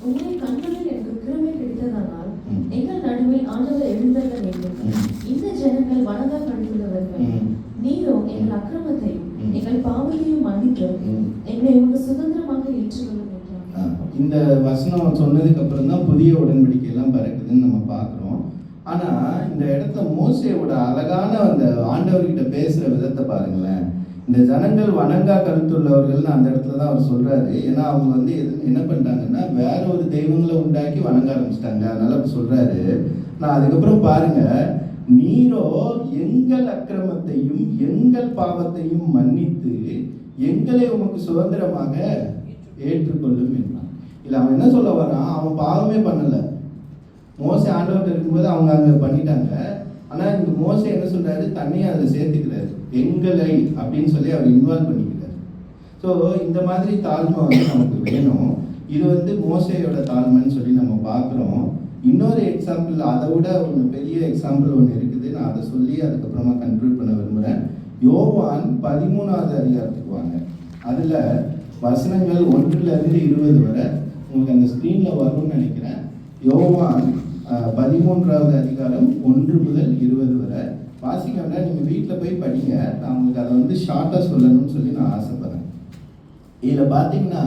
உங்களுடைய கண்களில் எனக்கு கிருபை கிடைத்ததானால் ம். எங்கள் நடுவில் ஆண்டவர் எழுந்தருள வேண்டும். ம். இந்த ஜனங்கள் வணங்கா கழுத்துள்ளவர்கள். ம். நீரோ எங்கள் அக்கிரமத்தையும் ம். எங்கள் பாவத்தையும் மன்னித்து ம். எங்களை உங்கள் சுதந்திரமாக ஏற்றுக்கொள்ளும் என்றார். இந்த வசனம் சொன்னதுக்கு அப்புறம் தான் புதிய உடன்படிக்கை எல்லாம் பிறக்குதுன்னு நம்ம பார்க்குறோம். ஆனா இந்த இடத்துல மோசேயோட அழகான அந்த ஆண்டவர்கிட்ட பேசுற விதத்தை பாருங்களேன். இந்த ஜனங்கள் வணங்கா கருத்துள்ளவர்கள்னு அந்த இடத்துல தான் அவர் சொல்றாரு. ஏன்னா அவங்க வந்து என்ன பண்ணிட்டாங்கன்னா வேற ஒரு தெய்வங்களை உண்டாக்கி வணங்க ஆரம்பிச்சிட்டாங்க. அதனால அப்படி சொல்றாரு. நான் அதுக்கப்புறம் பாருங்க, நீரோ எங்கள் அக்கிரமத்தையும் எங்கள் பாவத்தையும் மன்னித்து எங்களை உமக்கு சுதந்திரமாக ஏற்றுக்கொள்ளும் என்றான். இல்லை, அவன் என்ன சொல்ல வரான், அவன் பாவமே பண்ணலை. மோசே ஆண்டவர்கிட்ட இருக்கும்போது அவங்க அங்கே பண்ணிட்டாங்க. ஆனால் இந்த மோசே என்ன சொல்றாரு, தண்ணியை அதில் சேர்த்துக்கிறாரு. எங்களை அப்படின்னு சொல்லி அவர் இன்வால்வ் பண்ணிக்கிறார். ஸோ இந்த மாதிரி தாழ்மை வந்து நமக்கு வேணும். இது வந்து மோசேயோட தாழ்மைன்னு சொல்லி நம்ம பார்க்குறோம். இன்னொரு எக்ஸாம்பிள், அதை விட ஒன்று பெரிய எக்ஸாம்பிள் ஒன்று இருக்குது. நான் அதை சொல்லி அதுக்கப்புறமா கன்க்ளூட் பண்ண விரும்புகிறேன். யோவான் 13வது அதிகாரத்துக்கு வாங்க. அதில் வசனங்கள் 1-20 வரை உங்களுக்கு அந்த ஸ்க்ரீனில் வரும்னு நினைக்கிறேன். யோவான் 13வது அதிகாரம் 1 முதல் 20 வரை வாசிக்க வேண்டாம், நீங்கள் வீட்டில் போய் படிங்க. நான் உங்களுக்கு அதை வந்து ஷார்ட்டாக சொல்லணும்னு சொல்லி நான் ஆசைப்படுறேன். இதில் பார்த்தீங்கன்னா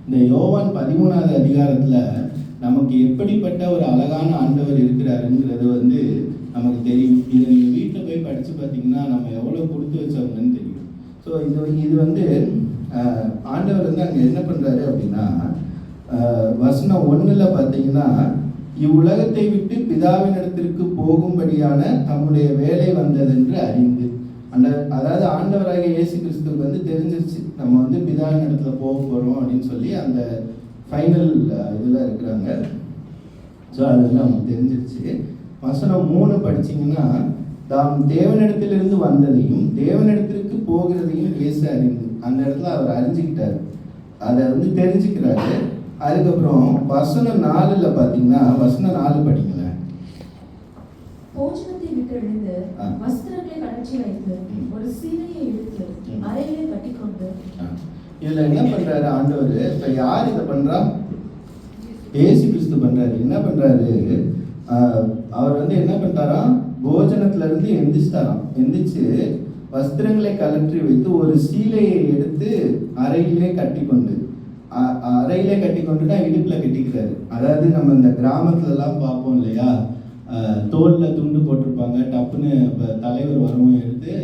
இந்த யோவான் 13வது அதிகாரத்தில் நமக்கு எப்படிப்பட்ட ஒரு அழகான ஆண்டவர் இருக்கிறாருங்கிறது வந்து நமக்கு தெரியும். இதை நீங்கள் வீட்டில் போய் படித்து பார்த்தீங்கன்னா நம்ம எவ்வளோ கொடுத்து வச்சவங்கன்னு தெரியும். ஸோ இது வந்து ஆண்டவர் வந்து அங்கே என்ன பண்ணுறாரு அப்படின்னா, வசனம் 1ல் பார்த்தீங்கன்னா, இவ்வுலகத்தை விட்டு பிதாவினிடத்திற்கு போகும்படியான தம்முடைய வேலை வந்ததென்று அறிந்து, அதாவது ஆண்டவராகிய இயேசு கிறிஸ்துவுக்கு வந்து தெரிஞ்சிருச்சு நம்ம வந்து பிதாவினிடத்துல போக போகிறோம் அப்படின்னு சொல்லி அந்த ஃபைனல் இதில் இருக்கிறாங்க. ஸோ அது வந்து அவங்களுக்கு தெரிஞ்சிருச்சு. வசனம் 3 படிச்சிங்கன்னா, தாம் தேவனிடத்திலிருந்து வந்ததையும் தேவனிடத்திற்கு போகிறதையும் இயேசு அறிந்து, அந்த இடத்துல அவர் அறிஞ்சுக்கிட்டார், அதை வந்து தெரிஞ்சுக்கிறாரு. அதுக்கப்புறம் வசனம் 4ல் பார்த்தீங்கன்னா, வசனம் 4 படிங்களேன். போஜனத்தை விட்டு எழுந்து வஸ்திரங்களை கழற்றி வைத்து ஒரு சீலையை எடுத்து அறையிலே கட்டிக்கொண்டு. இதுல என்ன பண்றாரு ஆண்டவர்? இப்ப யார் இதை பண்றா? இயேசு கிறிஸ்து பண்றாரு. என்ன பண்றாரு? அவர் வந்து என்ன பண்றாரா, போஜனத்துல இருந்து எந்திரிச்சிட்டாராம். எந்திரிச்சு வஸ்திரங்களை கழற்றி வைத்து ஒரு சீலையை எடுத்து அறையிலே கட்டி கொண்டு, அறையிலே கட்டி கொண்டுனா இடுப்பில் கட்டிக்கிறாரு. அதாவது நம்ம இந்த கிராமத்துலலாம் பார்ப்போம் இல்லையா, தோலில் துண்டு போட்டிருப்பாங்க, டப்புன்னு இப்போ தலைவர் வரவும் எடுத்து.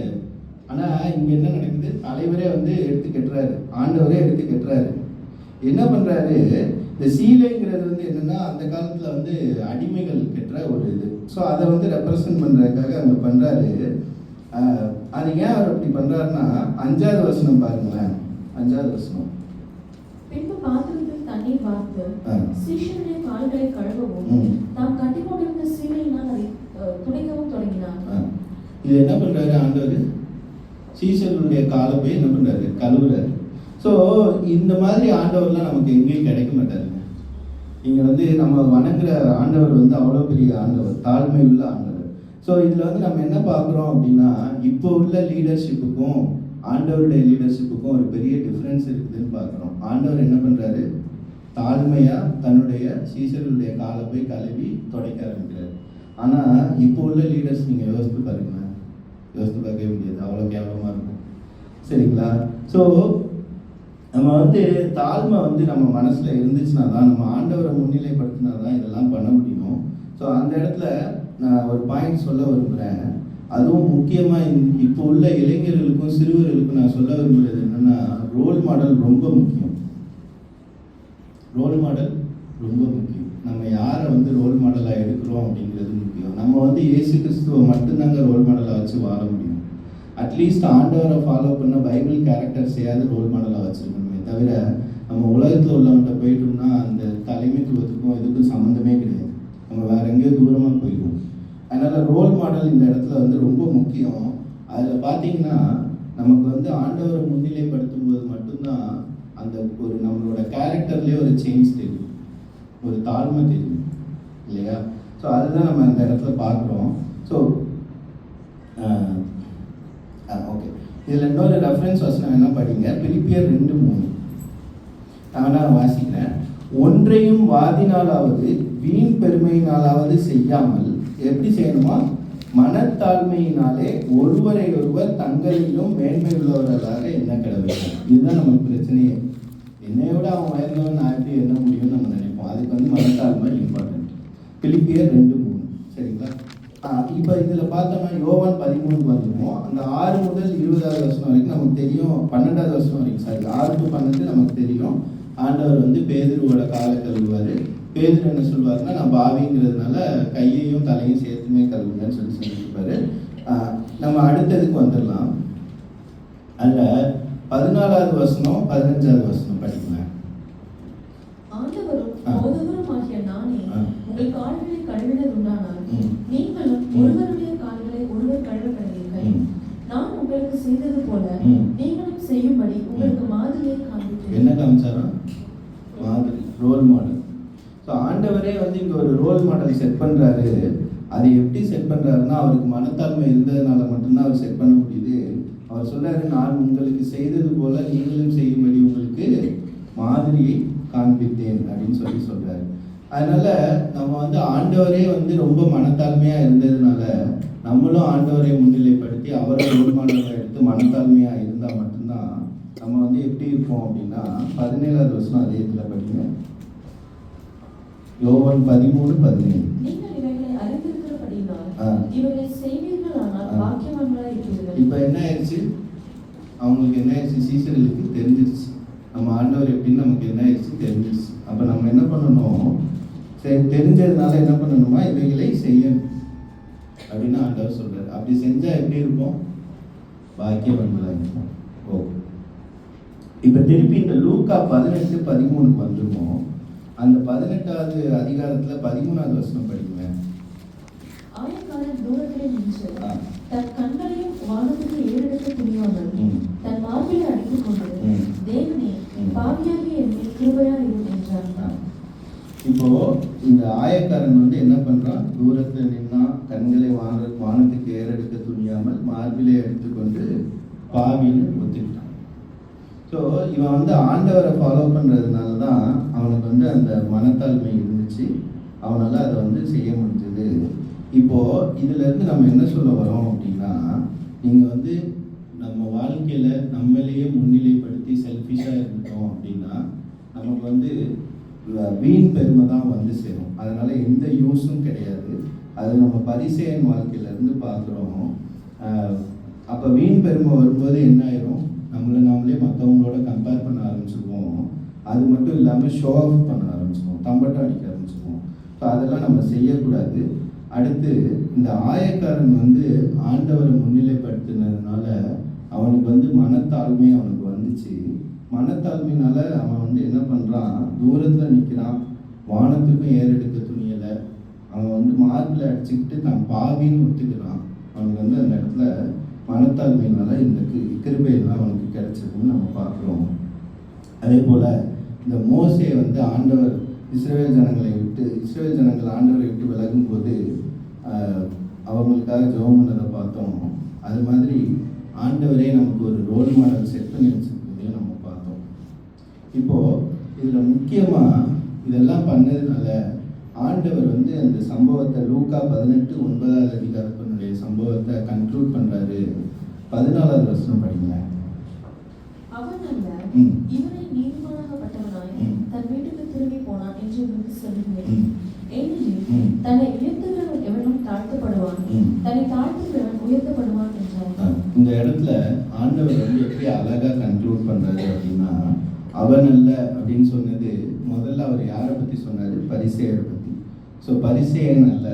ஆனால் இங்கே என்ன நடக்குது, தலைவரே வந்து எடுத்து கட்டுறாரு, ஆண்டவரே எடுத்து கட்டுறாரு. என்ன பண்ணுறாரு, இந்த சீலைங்கிறது வந்து என்னென்னா அந்த காலத்தில் வந்து அடிமைகள் கட்டுற ஒரு இது. ஸோ அதை வந்து ரெப்ரசன்ட் பண்ணுறதுக்காக அங்கே பண்ணுறாரு. அது ஏன் அவர் அப்படி பண்ணுறாருன்னா, 5வது வசனம் பாருங்களேன். 5வது வசனம். பின்பு பாத்திரத்தில் தண்ணீர் வார்த்து சீஷனுடைய கால்களை கழுவவும் தாம் கட்டிக்கொண்டிருந்த சீலையினால் அதை துடைக்கவும் தொடங்கினார். இது என்ன பண்றாரு ஆண்டவர்? சீஷர்களுடைய காலை போய் என்ன பண்றாரு? கழுவுறாரு. ஸோ இந்த மாதிரி ஆண்டவர்லாம் நமக்கு எங்கேயும் கிடைக்க மாட்டாருங்க. இங்க வந்து நம்ம வணங்குற ஆண்டவர் வந்து அவ்வளோ பெரிய ஆண்டவர், தாழ்மை உள்ள ஆண்டவர். ஸோ இதில் வந்து நம்ம என்ன பார்க்குறோம் அப்படின்னா, இப்போ உள்ள லீடர்ஷிப்புக்கும் ஆண்டவருடைய லீடர்ஷிப்புக்கும் ஒரு பெரிய டிஃப்ரென்ஸ் இருக்குதுன்னு பார்க்குறோம். ஆண்டவர் என்ன பண்ணுறாரு? தாழ்மையாக தன்னுடைய சீஷர்களுடைய காலை போய் கழுவி துடைக்க ஆரம்பிக்கிறார். ஆனால் இப்போ உள்ள லீடர்ஸ் நீங்கள் யோசித்து பாருங்களேன், யோசித்து பார்க்கவே முடியாது, அவ்வளோ கேவலமாக இருக்கும். சரிங்களா? ஸோ நம்ம வந்து தாழ்மை வந்து நம்ம மனசில் இருந்துச்சுன்னா தான், நம்ம ஆண்டவரை முன்னிலைப்படுத்தினா தான் இதெல்லாம் பண்ண முடியும். ஸோ அந்த இடத்துல நான் ஒரு பாயிண்ட் சொல்ல விரும்புகிறேன். அதுவும் முக்கியமாக இப்போ உள்ள இளைஞர்களுக்கும் சிறுவர்களுக்கும் நான் சொல்ல விரும்புகிறது என்னென்னா, ரோல் மாடல் ரொம்ப முக்கியம். ரோல் மாடல் ரொம்ப முக்கியம். நம்ம யாரை வந்து ரோல் மாடலாக எடுக்கிறோம் அப்படிங்கிறது முக்கியம். நம்ம வந்து இயேசு கிறிஸ்துவை மட்டும்தாங்க ரோல் மாடலாக வச்சு வாழ முடியும். அட்லீஸ்ட் ஆண்டவரை ஃபாலோ பண்ண பைபிள் கேரக்டர்ஸையாவது ரோல் மாடலாக வச்சுருக்கணுமே தவிர, நம்ம உலகத்தில் உள்ளவன்கிட்ட போயிட்டோம்னா அந்த தலைமைத்துவத்துக்கும் இதுக்கும் சம்மந்தமே கிடையாது. நம்ம வேற எங்கேயோ தூரமாக போயிடுவோம். அதனால் ரோல் மாடல் இந்த இடத்துல வந்து ரொம்ப முக்கியம். அதில் பார்த்தீங்கன்னா நமக்கு வந்து ஆண்டவரை முன்னிலைப்படுத்தும் போது மட்டும்தான் அந்த ஒரு நம்மளோட கேரக்டர்லேயே ஒரு சேஞ்ச் தெரியும், ஒரு தாழ்மை தெரியும் இல்லையா? ஸோ அதுதான் நம்ம அந்த இடத்துல பார்க்குறோம். ஸோ ஓகே, இதில் இன்னொரு ரெஃபரன்ஸ் வசனம் என்ன படிங்க, பிலிப்பியர் 2:3 நான் வாசிக்கிறேன். ஒன்றையும் வாதினாலாவது வீண் பெருமையினாலாவது செய்யாமல் எப்படி செய்யணுமா, மனத்தாழ்மையினாலே ஒருவரை ஒருவர் தங்களிலும் மேன்மை உள்ளவர்களாக என்ன கடவுள். இதுதான் நமக்கு பிரச்சனையே. என்னை விட அவன் உயர்ந்தவன் நான் எப்படி என்ன முடியும்னு நம்ம நினைப்போம். அதுக்கு வந்து மனத்தாழ்மை இம்பார்ட்டன்ட். பிலிப்பியர் 2:3 சரிங்களா. இப்போ இதில் பார்த்தோம்னா யோவான் 13 வந்துடும். அந்த 6 முதல் 20வது வருஷம் வரைக்கும் நமக்கு தெரியும், 12வது வருஷம் வரைக்கும் 6 to 12 நமக்கு தெரியும். ஆண்டவர் வந்து பேதுருவோட காலை கழுவுவார். பேதுரு என்ன சொல்லுவாருன்னா, நான் பாவிங்கிறதுனால கையையும் தலையும் சேர்த்துமே கழுவுங்கன்னு சொல்லியிருப்பாரு. நம்ம அடுத்ததுக்கு வந்துடலாம். அதில் 14வது வசனம் 15வது வசனம் படிக்கலாம். ஆண்டவரும் போதகருமாகிய நானே உங்கள் கால்களை கழுவினதுண்டானால் நீங்களும் ஒருவருடைய கால்களை ஒருவர் கழுவ கடவீர்கள். நான் உங்களுக்கு செய்தது போல நீங்களும் செய்யும்படி உங்களுக்கு மாதிரியை காண்பித்தேன். என்ன காமிச்சாரா? மாதிரி, ரோல் மாடல். ஸோ ஆண்டவரே வந்து இங்கே ஒரு ரோல் மாடல் செட் பண்ணுறாரு. அது எப்படி செட் பண்ணுறாருன்னா, அவருக்கு மனத்தாழ்மை இருந்ததுனால மட்டும்தான் அவர் செட் பண்ண முடியுது. அவர் சொல்றாரு, நான் உங்களுக்கு செய்தது போல நீங்களும் செய்யும்படி உங்களுக்கு மாதிரியை காண்பித்தேன் அப்படின்னு சொல்றாரு. அதனால நம்ம வந்து ஆண்டவரே வந்து ரொம்ப மனத்தாழ்மையா இருந்ததுனால நம்மளும் ஆண்டவரை முன்னிலைப்படுத்தி அவரை ரோல் மாடலை எடுத்து மனத்தாழ்மையா இருந்தா மட்டும்தான் நம்ம வந்து எப்படி இருப்போம் அப்படின்னா, 17வது வருஷம் அதே இதில் படிங்க. யோவான் 13:17. நீங்கள் இவைகளை அறிந்திருக்கிறபடியால் இவைகளை செய்வீர்களானால் பாக்கியவான்களாய் இருப்பீர்கள். இப்போ என்ன ஆயிடுச்சு, அவங்களுக்கு என்ன ஆயிடுச்சு, சீசர்களுக்கு தெரிஞ்சிருச்சு நம்ம ஆண்டவர் எப்படின்னு. நமக்கு என்ன ஆயிடுச்சு, தெரிஞ்சிருச்சு. அப்போ நம்ம என்ன பண்ணணும், தெரிஞ்சதுனால என்ன பண்ணணுமா, இவைகளை செய்யணும் அப்படின்னு ஆண்டவர் சொல்றாரு. அப்படி செஞ்சா எப்படி இருப்போம், பாக்கியவான்களாக இருப்போம். ஓகே, இப்போ திருப்பி இந்த லூக்கா 18:13 வந்துருவோம். அந்த 18வது அதிகாரத்தில் 13வது வசனம் படிங்க. ஆயக்காரன் தூரத்திலே நின்று தன் கண்களையும் வானத்துக்கு ஏறெடுக்க துணியாமல் தன் மார்பிலை அடித்துக் கொண்டு, தேவனே பாவியாகிய என்னை கிருபையா இரும் என்றார். இப்போ இந்த ஆயக்காரன் வந்து என்ன பண்றான், தூரத்தில் நின்னா கண்களை வானத்துக்கு ஏறெடுக்க துணியாமல் மார்பிலை எடுத்துக்கொண்டு பாவின்னு ஒத்துக்கிட்டான். ஸோ இவன் வந்து ஆண்டவரை ஃபாலோ பண்ணுறதுனால தான் அவனுக்கு வந்து அந்த மனத்தாழ்மை இருந்துச்சு, அவனால் அதை வந்து செய்ய முடிஞ்சது. இப்போது இதிலேருந்து நம்ம என்ன சொல்ல வரோம் அப்படின்னா, நீங்கள் வந்து நம்ம வாழ்க்கையில் நம்மளையே முன்னிலைப்படுத்தி செல்ஃபிஷாக இருந்துட்டோம் அப்படின்னா நமக்கு வந்து வீண் பெருமை தான் வந்து சேரும். அதனால் எந்த யூஸும் கிடையாது. அது நம்ம பரிசேயன் வாழ்க்கையிலேருந்து பார்க்குறோம். அப்போ வீண் பெருமை வரும்போது என்ன ஆயிரும், நம்மளை நாமளே மற்றவங்களோட கம்பேர் பண்ண ஆரம்பிச்சிருவோம். அது மட்டும் இல்லாமல் ஷோ ஆஃப் பண்ண ஆரம்பிச்சிருவோம், தம்பட்டம் அடிக்க ஆரம்பிச்சிருவோம். ஸோ அதெல்லாம் நம்ம செய்யக்கூடாது. அடுத்து இந்த ஆயக்காரன் வந்து ஆண்டவரை முன்னிலைப்படுத்தினதுனால அவனுக்கு வந்து மனத்தாழ்மை அவனுக்கு வந்துச்சு. மனத்தாழ்மையினால அவன் வந்து என்ன பண்ணுறான், தூரத்தில் நிற்கிறான், வானத்துக்கும் ஏறெடுக்க துணியலை. அவன் வந்து மார்பில் அடிச்சுக்கிட்டு தான் பாவின்னு ஒத்துக்கிறான். அவனுக்கு வந்து அந்த இடத்துல மனத்தாழ்மையினால இந்த கிருபையெல்லாம் அவனுக்கு கிடைச்சதுன்னு நம்ம பார்க்குறோம். அதே போல் இந்த மோசே வந்து ஆண்டவர் இஸ்ரவேல் ஜனங்கள் ஆண்டவரை விட்டு விலகும் போது அவங்களுக்காக ஜெபம் பண்ணதை பார்த்தோம். அது மாதிரி ஆண்டவரே நமக்கு ஒரு ரோல் மாடல் செட் பண்ணி வச்சுருக்கதையும் நம்ம பார்த்தோம். இப்போது இதில் முக்கியமாக இதெல்லாம் பண்ணதுனால ஆண்டவர் வந்து அந்த சம்பவத்தை லூக்கா 18:9வது அதிகாரத்தினுடைய சம்பவத்தை கன்க்ளூட் பண்ணுறாரு. 14வது வசனம் படிங்க. அவன் அல்ல இவனை நீதிமானாகப்பட்டவனாய் தன் வீட்டுக்கு திரும்பி போனான் என்று உங்களுக்கு சொல்லுகிறேன். ஏனெனில் தன்னை உயர்த்துகிறவன் எவனும் தாழ்த்தப்படுவான், தன்னை தாழ்த்துகிறவன் உயர்த்தப்படுவான் என்றார். இந்த இடத்துல ஆண்டவர் வந்து எப்படி அழகா கன்க்ளூட் பண்றாரு அப்படின்னா, அவன் அல்ல அப்படின்னு சொன்னது முதல்ல அவர் யாரை பத்தி சொன்னாரு, பரிசேயரை பத்தி. ஸோ பரிசேயன் அல்ல,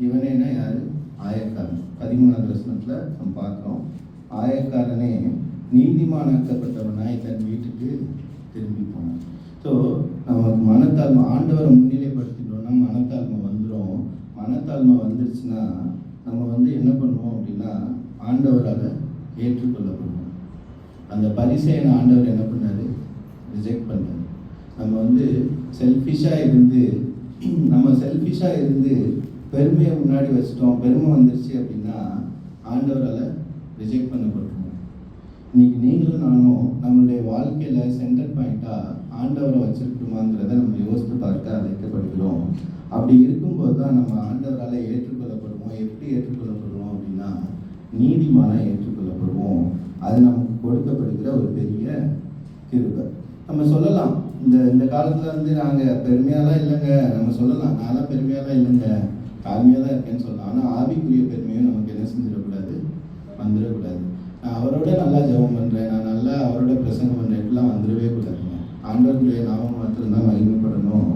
இவனேனா யாரு, ஆயக்காரன். 13வது வசனத்துல நம்ம பார்க்கிறோம், ஆயக்காரனே நீதிமானாக்கப்பட்டவனாய் தன் வீட்டுக்கு திரும்பி போனான். ஸோ நமக்கு மனத்தாழ்மை, ஆண்டவரை முன்னிலைப்படுத்திட்டோம்னா மனத்தாழ்மை வந்துடும். மனத்தாழ்மை வந்துருச்சுன்னா நம்ம வந்து என்ன பண்ணுவோம் அப்படின்னா ஆண்டவரால் ஏற்றுக்கொள்ளப்படுவோம். அந்த பரிசேயனை ஆண்டவர் என்ன பண்ணார், ரிஜெக்ட் பண்ணார். நம்ம வந்து செல்ஃபிஷாக இருந்து பெருமையை முன்னாடி வச்சுட்டோம், பெருமை வந்துருச்சு அப்படின்னா ஆண்டவரால் ரிஜெக்ட் பண்ணப்பட்டுருவோம். இன்னைக்கு நீங்களும் நானும் நம்மளுடைய வாழ்க்கையில் சென்டர் பாயிண்ட்டாக ஆண்டவரை வச்சிருக்கணுமாங்கிறத நம்ம யோசித்து பார்க்க அழைக்கப்படுகிறோம். அப்படி இருக்கும்போது தான் நம்ம ஆண்டவரால் ஏற்றுக்கொள்ளப்படுவோம். எப்படி ஏற்றுக்கொள்ளப்படுவோம் அப்படின்னா, நீதிமானாக ஏற்றுக்கொள்ளப்படுவோம். அது நமக்கு கொடுக்கப்படுகிற ஒரு பெரிய கிருபை. நம்ம சொல்லலாம், இந்த காலத்தில் வந்து நாங்கள் பெருமையாலாம் இல்லைங்க, நம்ம சொல்லலாம் நான்லாம் பெருமையாலாம் இல்லைங்க, தாழ்மையாக தான் இருக்கேன்னு சொல்லலாம். ஆனால் ஆவிக்குரிய பெருமையும் நமக்கு என்ன செஞ்சிடக்கூடாது, வந்துடக்கூடாது. நான் அவரோட நல்லா ஜெபம் பண்ணுறேன், நான் நல்லா அவரோட பிரசங்கம் பண்ணுறேன், இப்படிலாம் வந்துடவே கூடாதுங்க. ஆண்டவருடைய நாமம் மாத்திரம்தான் மகிமைப்படணும்.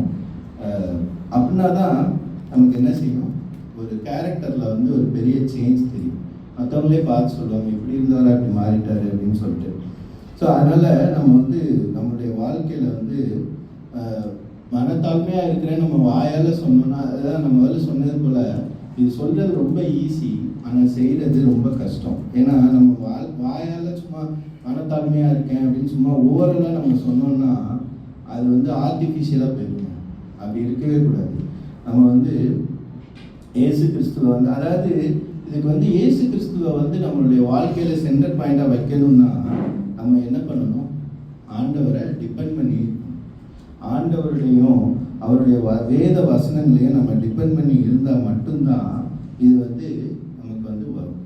அப்படின்னா தான் நமக்கு என்ன செய்யணும், ஒரு கேரக்டரில் வந்து ஒரு பெரிய சேஞ்ச் தெரியும். மற்றவங்களே பார்த்து சொல்லுவாங்க, இப்படி இருந்தவரை அப்படி மாறிட்டாரு அப்படின்னு சொல்லிட்டு. ஸோ அதனால் நம்ம வந்து நம்மளுடைய வாழ்க்கையில் வந்து மனத்தாழ்மையாக இருக்கிறேன்னு நம்ம வாயால் சொன்னோம்னா, அதுதான் நம்ம முதல்ல சொன்னது போல், இது சொல்கிறது ரொம்ப ஈஸி, ஆனால் செய்கிறது ரொம்ப கஷ்டம். ஏன்னா நம்ம வாயால் சும்மா மனத்தாழ்மையாக இருக்கேன் அப்படின்னு சும்மா ஓவரலாக நம்ம சொன்னோம்னா அது வந்து ஆர்டிஃபிஷியலாக போயிடுங்க. அப்படி இருக்கவே கூடாது. நம்ம வந்து இயேசு கிறிஸ்துவை வந்து, அதாவது இதுக்கு வந்து இயேசு கிறிஸ்துவை வந்து நம்மளுடைய வாழ்க்கையில் சென்டர் பாயிண்டாக வைக்கணும்னா நம்ம என்ன பண்ணணும், ஆண்டவரை டிபெண்ட் பண்ணி, ஆண்டவருடையும் அவருடைய வேத வசனங்களையும் நம்ம டிபெண்ட் பண்ணி இருந்தால் மட்டும்தான் இது வந்து நமக்கு வந்து வரும்.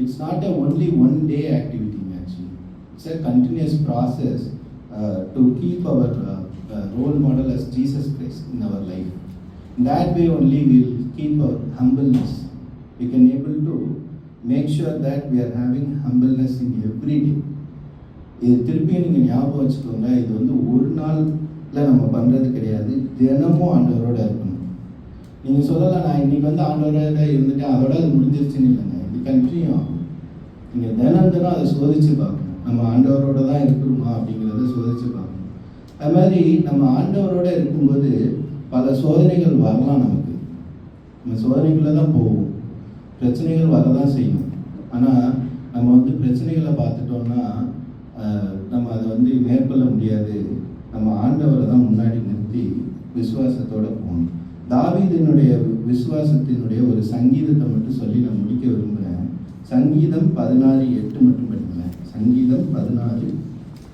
It's not a only one day activity actually, it's a continuous process to keep our role model as Jesus Christ in our life. In that way only we will keep our humbleness. We can able to make sure that we are having humbleness in every day. இது திருப்பியும் நீங்கள் ஞாபகம் வச்சுக்கோங்க, இது வந்து ஒரு நாளில் நம்ம பண்ணுறது கிடையாது, தினமும் ஆண்டவரோட இருக்கணும். நீங்கள் சொல்லலாம், நான் இன்னைக்கு வந்து ஆண்டவரோட இருந்துட்டு அதோட அது முடிஞ்சிருச்சுன்னு இல்லைங்க, இது கண்டினியூ ஆகும். நீங்கள் தினம் அதை சோதித்து பார்க்கணும், நம்ம ஆண்டவரோட தான் இருக்கிறோமா அப்படிங்கிறத சோதித்து பார்க்கணும். அது மாதிரி நம்ம ஆண்டவரோட இருக்கும்போது பல சோதனைகள் வரலாம், நம்ம சோதனைக்குள்ளே தான் போவோம், பிரச்சனைகள் வரதான் செய்யும். ஆனால் நம்ம வந்து பிரச்சனைகளை பார்த்துட்டோம்னா நம்ம அதை வந்து மேற்கொள்ள முடியாது. நம்ம ஆண்டவரை தான் முன்னாடி நிறுத்தி விசுவாசத்தோடு போகணும். தாவீதினுடைய விசுவாசத்தினுடைய ஒரு சங்கீதத்தை மட்டும் சொல்லி நான் முடிக்க விரும்புகிறேன். சங்கீதம் 16:8 மட்டும் படிக்கிறேன். சங்கீதம்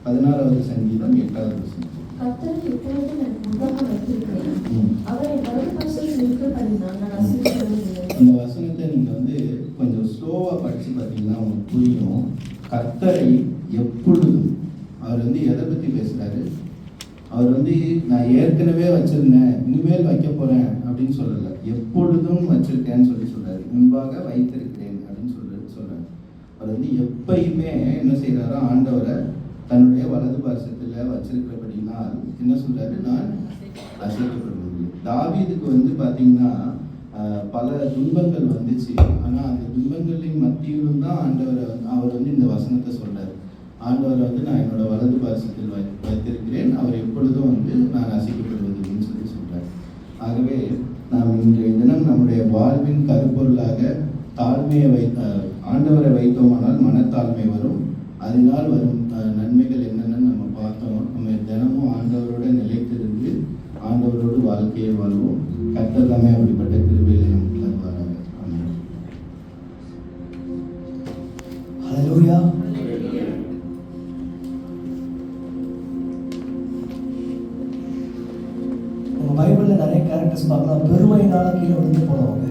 16வது சங்கீதம் 8வது வசனம். கர்த்தரை எப்பொழுதும் எனக்கு முன்பாக வைத்திருக்கிறேன், அவரை வலது பரிசில் நிற்கிறபடியால் நான் அசைக்கப்படுவதில்லை. இந்த வசனத்தை நீங்கள் வந்து கொஞ்சம் ஸ்லோவாக படித்து பார்த்தீங்கன்னா உங்களுக்கு புரியும். கர்த்தரை எப்பொழுதும், அவர் வந்து எதை பற்றி பேசுகிறாரு, அவர் வந்து நான் ஏற்கனவே வச்சுருந்தேன் இனிமேல் வைக்க போகிறேன் அப்படின்னு சொல்லலை, எப்பொழுதும் வச்சுருக்கேன்னு சொல்கிறாரு. முன்பாக வைத்திருக்கிறேன் அப்படின்னு சொல்கிறார். அவர் வந்து எப்பயுமே என்ன செய்கிறாரோ, ஆண்டவரை தன்னுடைய வலது பாரசத்தில் வச்சிருக்கிறபடினால் என்ன சொல்கிறாரு, நான் அசைக்கப்படுவதில்லை. தாவீதுக்கு வந்து பார்த்தீங்கன்னா பல துன்பங்கள் வந்துச்சு, ஆனால் அந்த துன்பங்களின் மத்தியிலும் தான் அவர் வந்து இந்த வசனத்தை சொல்கிறார். ஆண்டவரை வந்து நான் என்னோட வலது பாரசத்தில் வைத்திருக்கிறேன், அவர் எப்பொழுதும் வந்து நான் அசைக்கப்படுவதில்லைன்னு சொல்கிறார். ஆகவே நாம் இன்றைய தினம் நம்முடைய வாழ்வின் கருப்பொருளாக தாழ்மையை ஆண்டவரை வைத்தோமானால் மனத்தாழ்மை வரும். அதனால் வரும் நன்மைகள் என்னென்னு நம்ம பார்த்தோம். நம்ம தினமும் ஆண்டவரோட நிலைத்திருந்து ஆண்டவரோடு வாழ்க்கையை வாழ்வோம். கர்த்தர் தாமே அப்படிப்பட்ட கிருபையை நமக்கு தருவாராக. ஆமென். ஹல்லேலூயா. நம்ம பைபிளில் நிறைய கேரக்டர்ஸ் பார்க்கலாம். பெருமையினால கீழே விழுந்து போனவங்க,